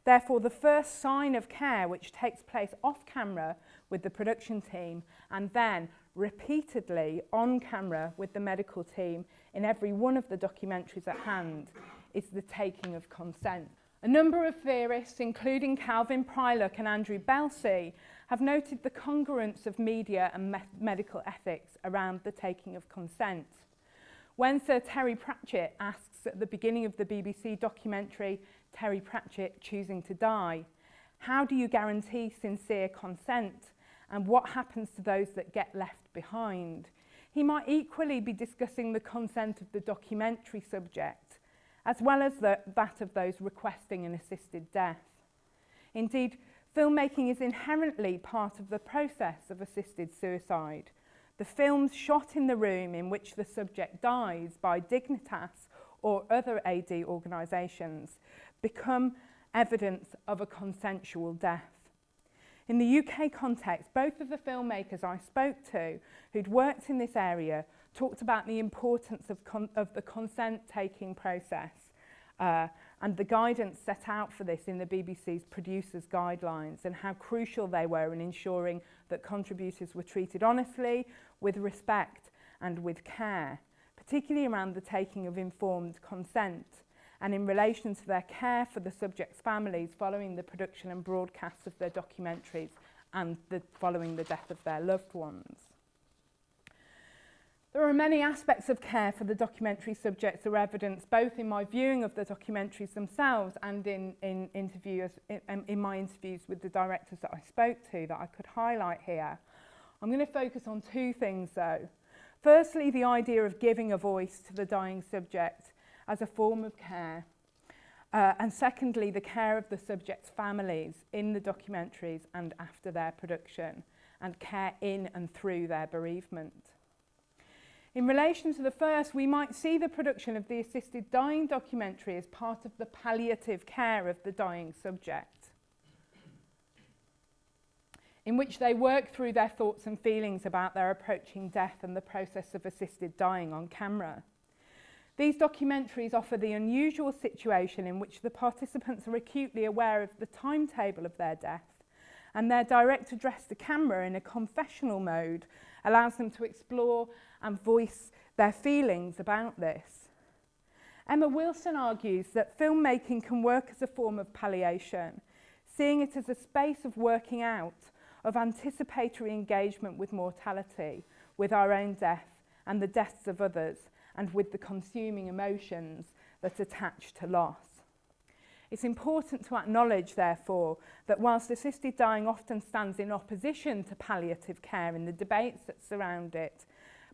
Speaker 2: Therefore, the first sign of care, which takes place off camera with the production team and then repeatedly on camera with the medical team in every one of the documentaries at hand, is the taking of consent. A number of theorists, including Calvin Pryluck and Andrew Belsey, have noted the congruence of media and medical ethics around the taking of consent. When Sir Terry Pratchett asks at the beginning of the BBC documentary Terry Pratchett Choosing to Die, how do you guarantee sincere consent and what happens to those that get left behind? He might equally be discussing the consent of the documentary subject, as well as that of those requesting an assisted death. Indeed, filmmaking is inherently part of the process of assisted suicide. The films shot in the room in which the subject dies by Dignitas or other AD organisations become evidence of a consensual death. In the UK context, both of the filmmakers I spoke to who'd worked in this area talked about the importance of the consent-taking process and the guidance set out for this in the BBC's producers' guidelines and how crucial they were in ensuring that contributors were treated honestly, with respect and with care, particularly around the taking of informed consent and in relation to their care for the subjects' families following the production and broadcast of their documentaries and following the death of their loved ones. There are many aspects of care for the documentary subjects or evidence, both in my viewing of the documentaries themselves and in my interviews with the directors that I spoke to, that I could highlight here. I'm going to focus on two things though. Firstly, the idea of giving a voice to the dying subject as a form of care. And secondly, the care of the subjects' families in the documentaries and after their production, and care in and through their bereavement. In relation to the first, we might see the production of the assisted dying documentary as part of the palliative care of the dying subject, in which they work through their thoughts and feelings about their approaching death and the process of assisted dying on camera. These documentaries offer the unusual situation in which the participants are acutely aware of the timetable of their death, and their direct address to camera in a confessional mode allows them to explore and voice their feelings about this. Emma Wilson argues that filmmaking can work as a form of palliation, seeing it as a space of working out, of anticipatory engagement with mortality, with our own death and the deaths of others, and with the consuming emotions that attach to loss. It's important to acknowledge, therefore, that whilst assisted dying often stands in opposition to palliative care in the debates that surround it,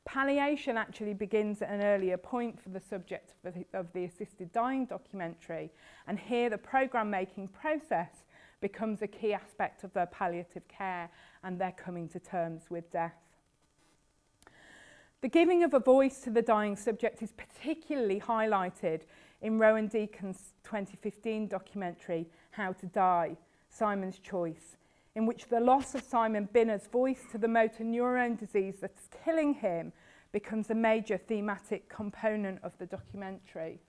Speaker 2: palliation actually begins at an earlier point for the subject of the assisted dying documentary, and here the programme-making process becomes a key aspect of their palliative care and their coming to terms with death. The giving of a voice to the dying subject is particularly highlighted in Rowan Deacon's 2015 documentary, How to Die, Simon's Choice, in which the loss of Simon Binner's voice to the motor neurone disease that's killing him becomes a major thematic component of the documentary.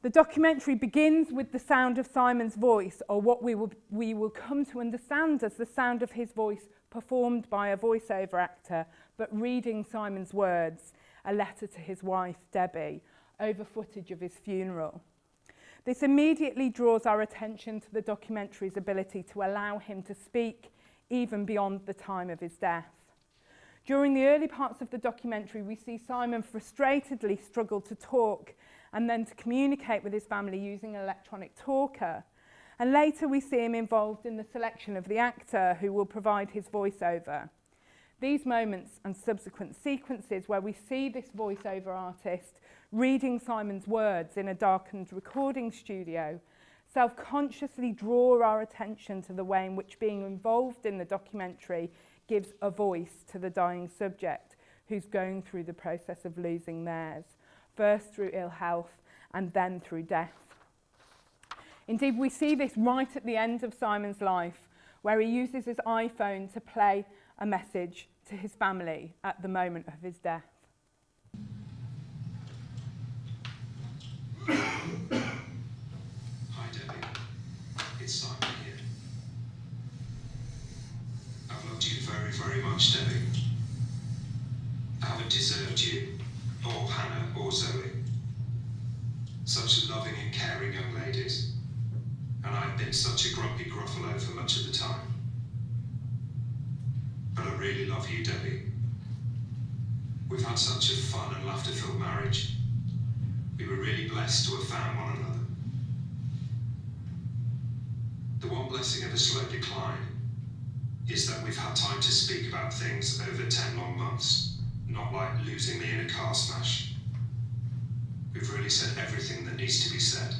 Speaker 2: The documentary begins with the sound of Simon's voice, or what we will come to understand as the sound of his voice performed by a voiceover actor, but reading Simon's words, a letter to his wife, Debbie, over footage of his funeral. This immediately draws our attention to the documentary's ability to allow him to speak even beyond the time of his death. During the early parts of the documentary, we see Simon frustratedly struggle to talk and then to communicate with his family using an electronic talker. And later we see him involved in the selection of the actor who will provide his voiceover. These moments and subsequent sequences where we see this voiceover artist reading Simon's words in a darkened recording studio self-consciously draw our attention to the way in which being involved in the documentary gives a voice to the dying subject who's going through the process of losing theirs, first through ill health and then through death. Indeed, we see this right at the end of Simon's life, where he uses his iPhone to play a message to his family at the moment of his death.
Speaker 4: Hi Debbie, it's Simon here. I've loved you very, very much, Debbie. I haven't deserved you, or Hannah, or Zoe. Such loving and caring young ladies. And I've been such a grumpy gruffalo for much of the time. But I really love you, Debbie. We've had such a fun and laughter-filled marriage. We were really blessed to have found one another. The one blessing of a slow decline is that we've had time to speak about things over 10 long months, not like losing me in a car smash. We've really said everything that needs to be said.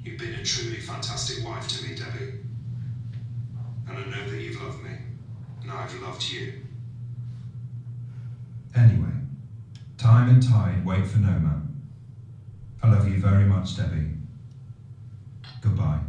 Speaker 4: You've been a truly fantastic wife to me, Debbie. And I know that you've loved me, and I've loved you.
Speaker 5: Anyway, time and tide wait for no man. I love you very much, Debbie. Goodbye.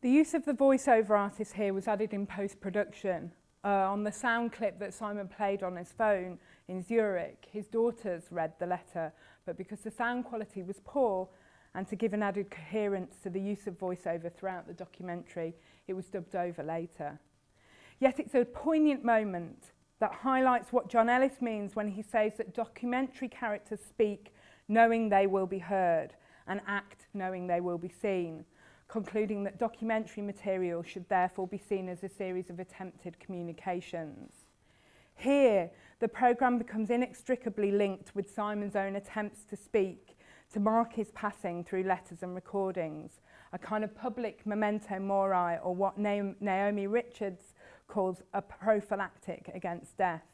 Speaker 2: The use of the voiceover artist here was added in post-production. On the sound clip that Simon played on his phone in Zurich, his daughters read the letter, but because the sound quality was poor, and to give an added coherence to the use of voiceover throughout the documentary, it was dubbed over later. Yet it's a poignant moment that highlights what John Ellis means when he says that documentary characters speak knowing they will be heard and act knowing they will be seen, concluding that documentary material should therefore be seen as a series of attempted communications. Here, the programme becomes inextricably linked with Simon's own attempts to speak, to mark his passing through letters and recordings, a kind of public memento mori, or what Naomi Richards calls a prophylactic against death.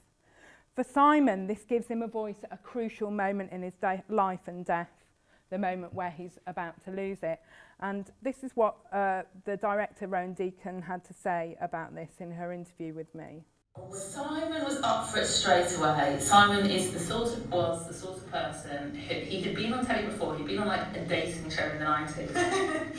Speaker 2: For Simon, this gives him a voice at a crucial moment in his life and death, the moment where he's about to lose it. And this is what the director, Rowan Deacon, had to say about this in her interview with me.
Speaker 6: Simon was up for it straight away. Simon was the sort of person who, he had been on telly before. He'd been on like a dating show in the 90s.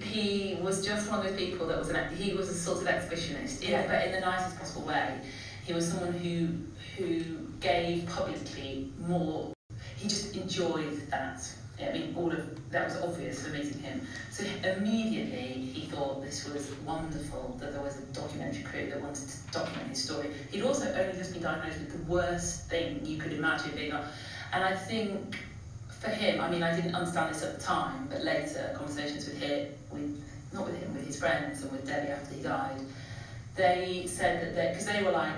Speaker 6: he was just one of those people that he was a sort of exhibitionist, but in the nicest possible way. He was someone who gave publicly more. He just enjoyed that. I mean, all of that was obvious for meeting him. So immediately he thought this was wonderful, that there was a documentary crew that wanted to document his story. He'd also only just been diagnosed with the worst thing you could imagine being on. And I think for him, I mean, I didn't understand this at the time, but later conversations with his friends and with Debbie after he died, they said that because they were like,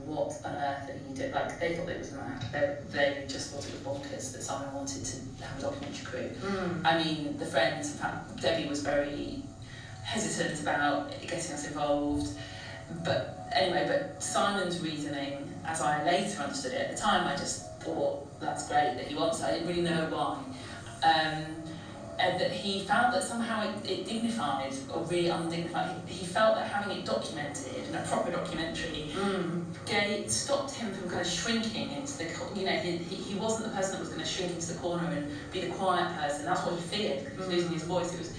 Speaker 6: what on earth are you doing? Like, they thought it was mad. They just thought it was bonkers that someone wanted to have a documentary crew. I mean, the friends, in fact, Debbie was very hesitant about getting us involved. But anyway, but Simon's reasoning, as I later understood it, at the time I just thought, that's great that he wants it. I didn't really know why. And that he found that somehow it dignified or really undignified. He felt that having it documented in a proper documentary stopped him from kind of shrinking into the, he wasn't the person that was going to shrink into the corner and be the quiet person. That's what he feared, because he was losing his voice.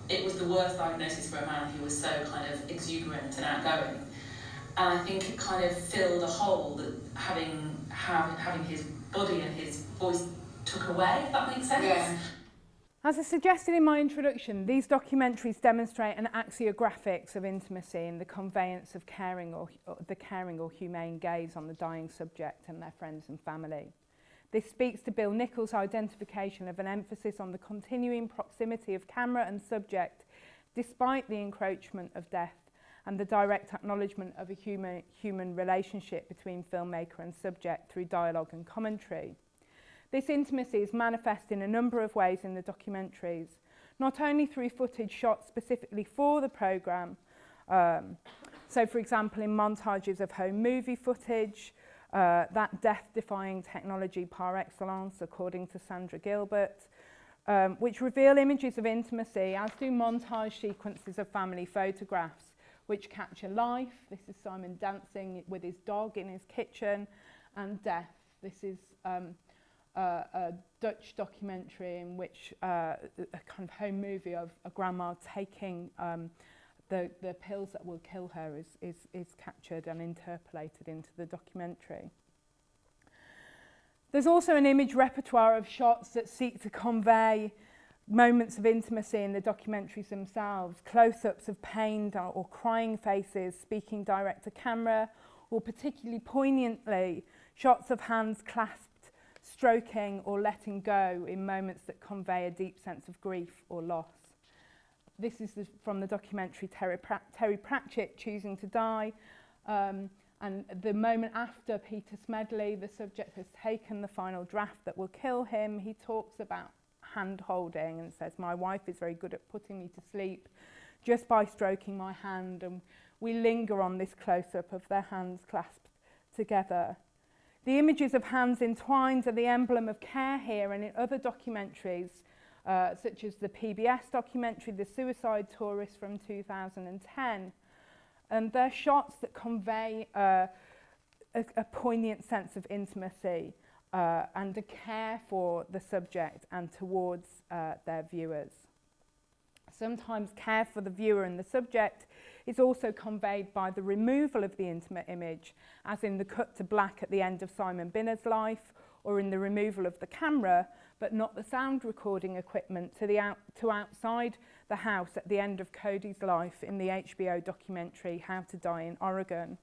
Speaker 6: It was the worst diagnosis for a man who was so kind of exuberant and outgoing. And I think it kind of filled a hole that having his body and his voice took away, if that makes sense. Yeah.
Speaker 2: As I suggested in my introduction, these documentaries demonstrate an axiographics of intimacy in the conveyance of caring or humane gaze on the dying subject and their friends and family. This speaks to Bill Nichols' identification of an emphasis on the continuing proximity of camera and subject despite the encroachment of death, and the direct acknowledgement of a human relationship between filmmaker and subject through dialogue and commentary. This intimacy is manifest in a number of ways in the documentaries, not only through footage shot specifically for the programme, so for example in montages of home movie footage, that death-defying technology par excellence according to Sandra Gilbert, which reveal images of intimacy, as do montage sequences of family photographs which capture life. This is Simon dancing with his dog in his kitchen, and death. This is a Dutch documentary in which a kind of home movie of a grandma taking the pills that will kill her is captured and interpolated into the documentary. There's also an image repertoire of shots that seek to convey moments of intimacy in the documentaries themselves, close-ups of pained or crying faces speaking direct to camera, or particularly poignantly, shots of hands clasped, stroking or letting go in moments that convey a deep sense of grief or loss. This is from the documentary Terry Pratchett, Choosing to Die, and the moment after Peter Smedley, the subject, has taken the final draft that will kill him, he talks about hand holding and says, my wife is very good at putting me to sleep just by stroking my hand, and we linger on this close-up of their hands clasped together. The images of hands entwined are the emblem of care here, and in other documentaries, such as the PBS documentary, The Suicide Tourist from 2010, and they're shots that convey a poignant sense of intimacy and a care for the subject and towards their viewers. Sometimes care for the viewer and the subject is also conveyed by the removal of the intimate image, as in the cut to black at the end of Simon Binner's life, or in the removal of the camera, but not the sound recording equipment, to outside the house at the end of Cody's life in the HBO documentary How to Die in Oregon.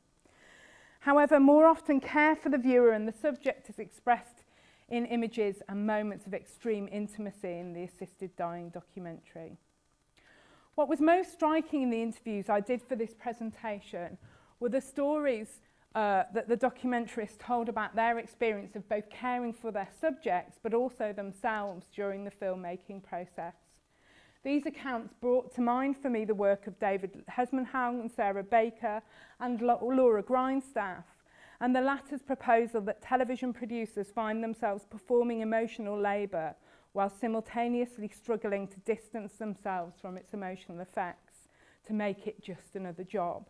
Speaker 2: However, more often care for the viewer and the subject is expressed in images and moments of extreme intimacy in the assisted dying documentary. What was most striking in the interviews I did for this presentation were the stories that the documentarists told about their experience of both caring for their subjects but also themselves during the filmmaking process. These accounts brought to mind for me the work of David Hesmanhoung and Sarah Baker and Laura Grindstaff, and the latter's proposal that television producers find themselves performing emotional labour while simultaneously struggling to distance themselves from its emotional effects to make it just another job.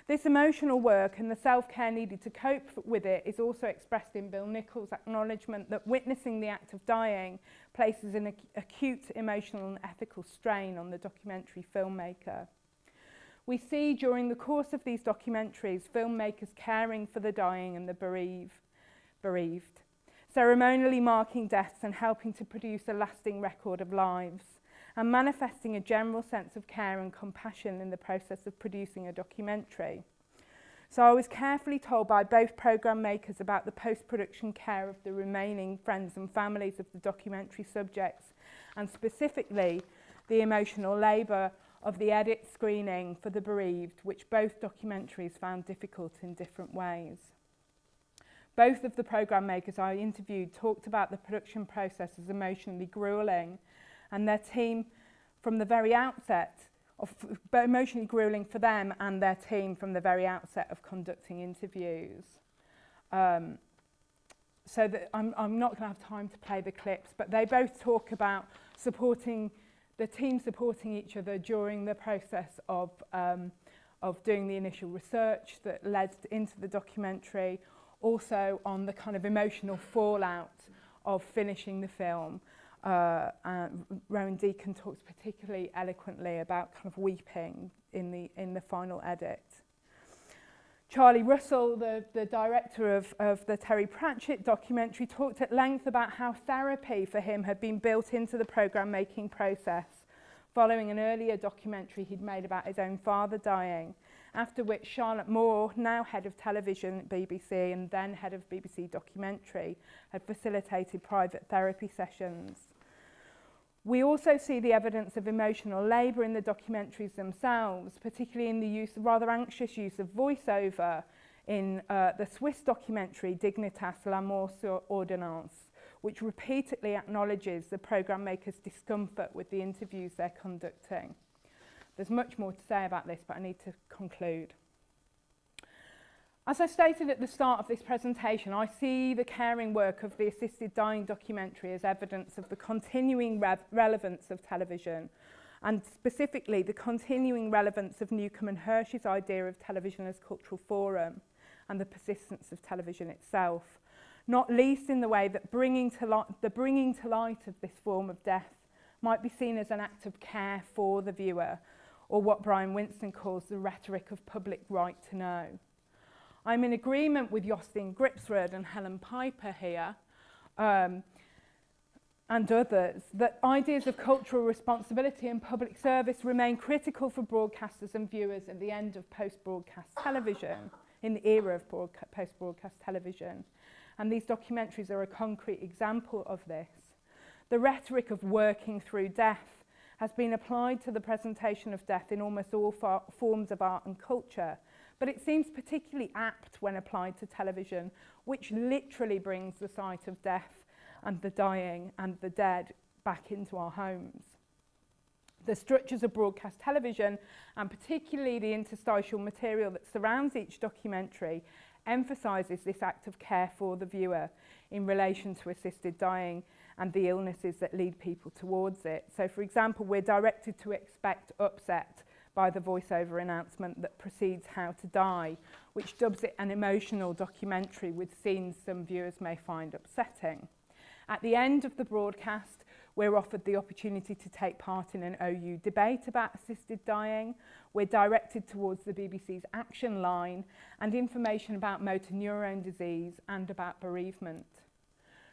Speaker 2: This emotional work and the self-care needed to cope with it is also expressed in Bill Nichols' acknowledgement that witnessing the act of dying places an acute emotional and ethical strain on the documentary filmmaker. We see during the course of these documentaries filmmakers caring for the dying and the bereaved, ceremonially marking deaths and helping to produce a lasting record of lives, and manifesting a general sense of care and compassion in the process of producing a documentary. So I was carefully told by both programme makers about the post-production care of the remaining friends and families of the documentary subjects, and specifically the emotional labour of the edit screening for the bereaved, which both documentaries found difficult in different ways. Both of the programme makers I interviewed talked about the production process as emotionally gruelling, and their team from the very outset, emotionally gruelling for them and their team from the very outset of conducting interviews. So that I'm not going to have time to play the clips, but they both talk about the team supporting each other during the process of doing the initial research that led into the documentary, also on the kind of emotional fallout of finishing the film. Rowan Deacon talks particularly eloquently about kind of weeping in the final edit. Charlie Russell, the director of the Terry Pratchett documentary, talked at length about how therapy for him had been built into the programme making process following an earlier documentary he'd made about his own father dying, after which Charlotte Moore, now head of television at BBC and then head of BBC documentary, had facilitated private therapy sessions. We also see the evidence of emotional labour in the documentaries themselves, particularly in the rather anxious use of voiceover in the Swiss documentary Dignitas l'amour sur ordonnance, which repeatedly acknowledges the programme makers' discomfort with the interviews they're conducting. There's much more to say about this, but I need to conclude. As I stated at the start of this presentation, I see the caring work of the assisted dying documentary as evidence of the continuing relevance of television, and specifically the continuing relevance of Newcomb and Hirsch's idea of television as cultural forum and the persistence of television itself, not least in the way that the bringing to light of this form of death might be seen as an act of care for the viewer, or what Brian Winston calls the rhetoric of public right to know. I'm in agreement with Jostein Gripsrud and Helen Piper here, and others, that ideas of cultural responsibility and public service remain critical for broadcasters and viewers at the end of post-broadcast television, in the era of post-broadcast television. And these documentaries are a concrete example of this. The rhetoric of working through death has been applied to the presentation of death in almost all forms of art and culture, but it seems particularly apt when applied to television, which literally brings the sight of death and the dying and the dead back into our homes. The structures of broadcast television, and particularly the interstitial material that surrounds each documentary, emphasises this act of care for the viewer in relation to assisted dying and the illnesses that lead people towards it. So, for example, we're directed to expect upset by the voiceover announcement that precedes How to Die, which dubs it an emotional documentary with scenes some viewers may find upsetting. At the end of the broadcast, We're offered the opportunity to take part in an OU debate about assisted dying. We're directed towards the BBC's Action Line and information about motor neurone disease and about bereavement.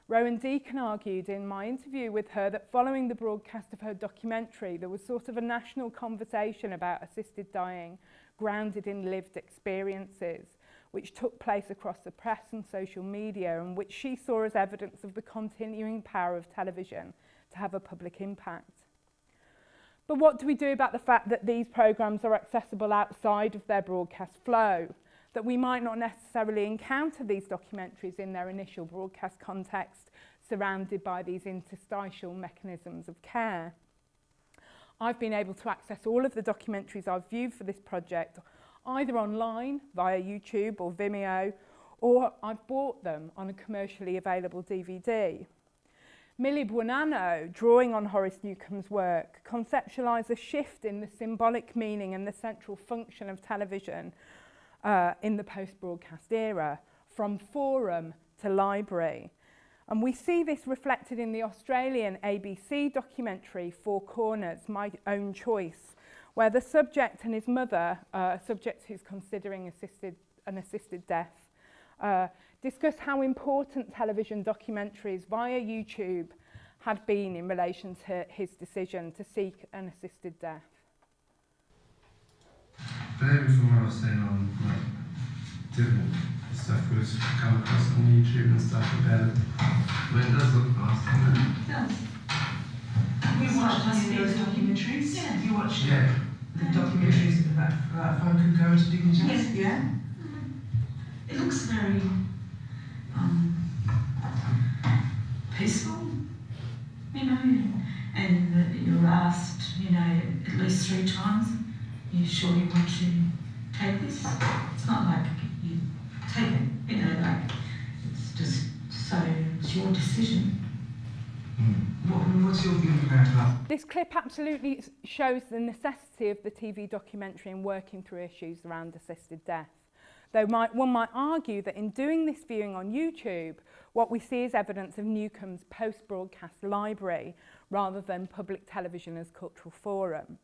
Speaker 2: Rowan Deacon argued in my interview with her that following the broadcast of her documentary, there was sort of a national conversation about assisted dying grounded in lived experiences, which took place across the press and social media, and which she saw as evidence of the continuing power of television to have a public impact. But what do we do about the fact that these programmes are accessible outside of their broadcast flow? That we might not necessarily encounter these documentaries in their initial broadcast context, surrounded by these interstitial mechanisms of care. I've been able to access all of the documentaries I've viewed for this project either online via YouTube or Vimeo, or I've bought them on a commercially available DVD. Millie Buonanno, drawing on Horace Newcomb's work, conceptualised a shift in the symbolic meaning and the central function of television in the post-broadcast era, from forum to library. And we see this reflected in the Australian ABC documentary Four Corners, My Own Choice, where the subject and his mother, a subject who's considering an assisted death, discuss how important television documentaries via YouTube had been in relation to his decision to seek an assisted death.
Speaker 7: But from what I was saying on different stuff we've come across on YouTube and stuff about it, I mean, it does look nice, doesn't it?
Speaker 8: It does. We watched those documentaries. Yeah. You watched the documentaries about folk who go into dignity. Yes. Yeah. Mm-hmm. It looks very peaceful, you know, and you're asked, you know, at least 3 times, you sure you want to take this? It's not like you take it, you know, like it's just so it's your decision.
Speaker 7: What's your feeling about that?
Speaker 2: This clip absolutely shows the necessity of the TV documentary in working through issues around assisted death. Though one might argue that in doing this viewing on YouTube, what we see is evidence of Newcomb's post-broadcast library rather than public television as cultural forum.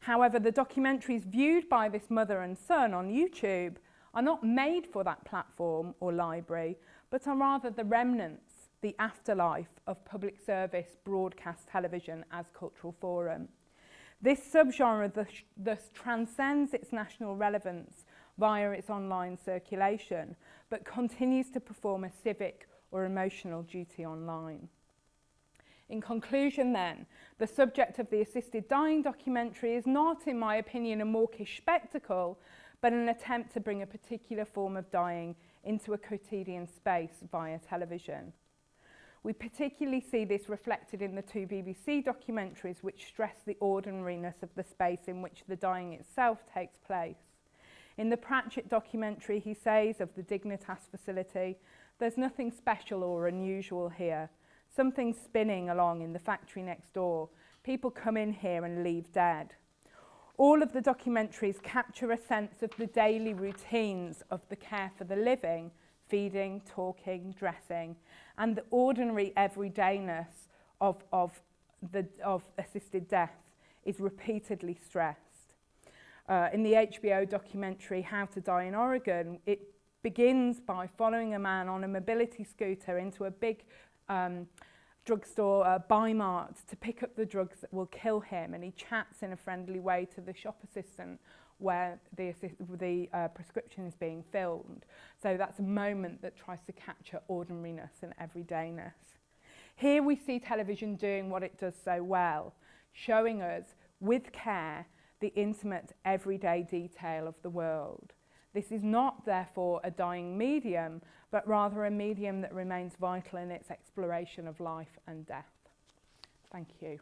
Speaker 2: However, the documentaries viewed by this mother and son on YouTube are not made for that platform or library, but are rather the remnants, the afterlife of public service broadcast television as cultural forum. This subgenre thus transcends its national relevance via its online circulation, but continues to perform a civic or emotional duty online. In conclusion then, the subject of the assisted dying documentary is not, in my opinion, a mawkish spectacle, but an attempt to bring a particular form of dying into a quotidian space via television. We particularly see this reflected in the 2 BBC documentaries which stress the ordinariness of the space in which the dying itself takes place. In the Pratchett documentary, he says of the Dignitas facility, "There's nothing special or unusual here. Something's spinning along in the factory next door. People come in here and leave dead." All of the documentaries capture a sense of the daily routines of the care for the living, feeding, talking, dressing, and the ordinary everydayness of assisted death is repeatedly stressed. In the HBO documentary How to Die in Oregon, it begins by following a man on a mobility scooter into a big drugstore, Bi-Mart, to pick up the drugs that will kill him, and he chats in a friendly way to the shop assistant where the prescription is being filmed. So that's a moment that tries to capture ordinariness and everydayness. Here we see television doing what it does so well, showing us, with care, the intimate everyday detail of the world. This is not, therefore, a dying medium, but rather a medium that remains vital in its exploration of life and death. Thank you.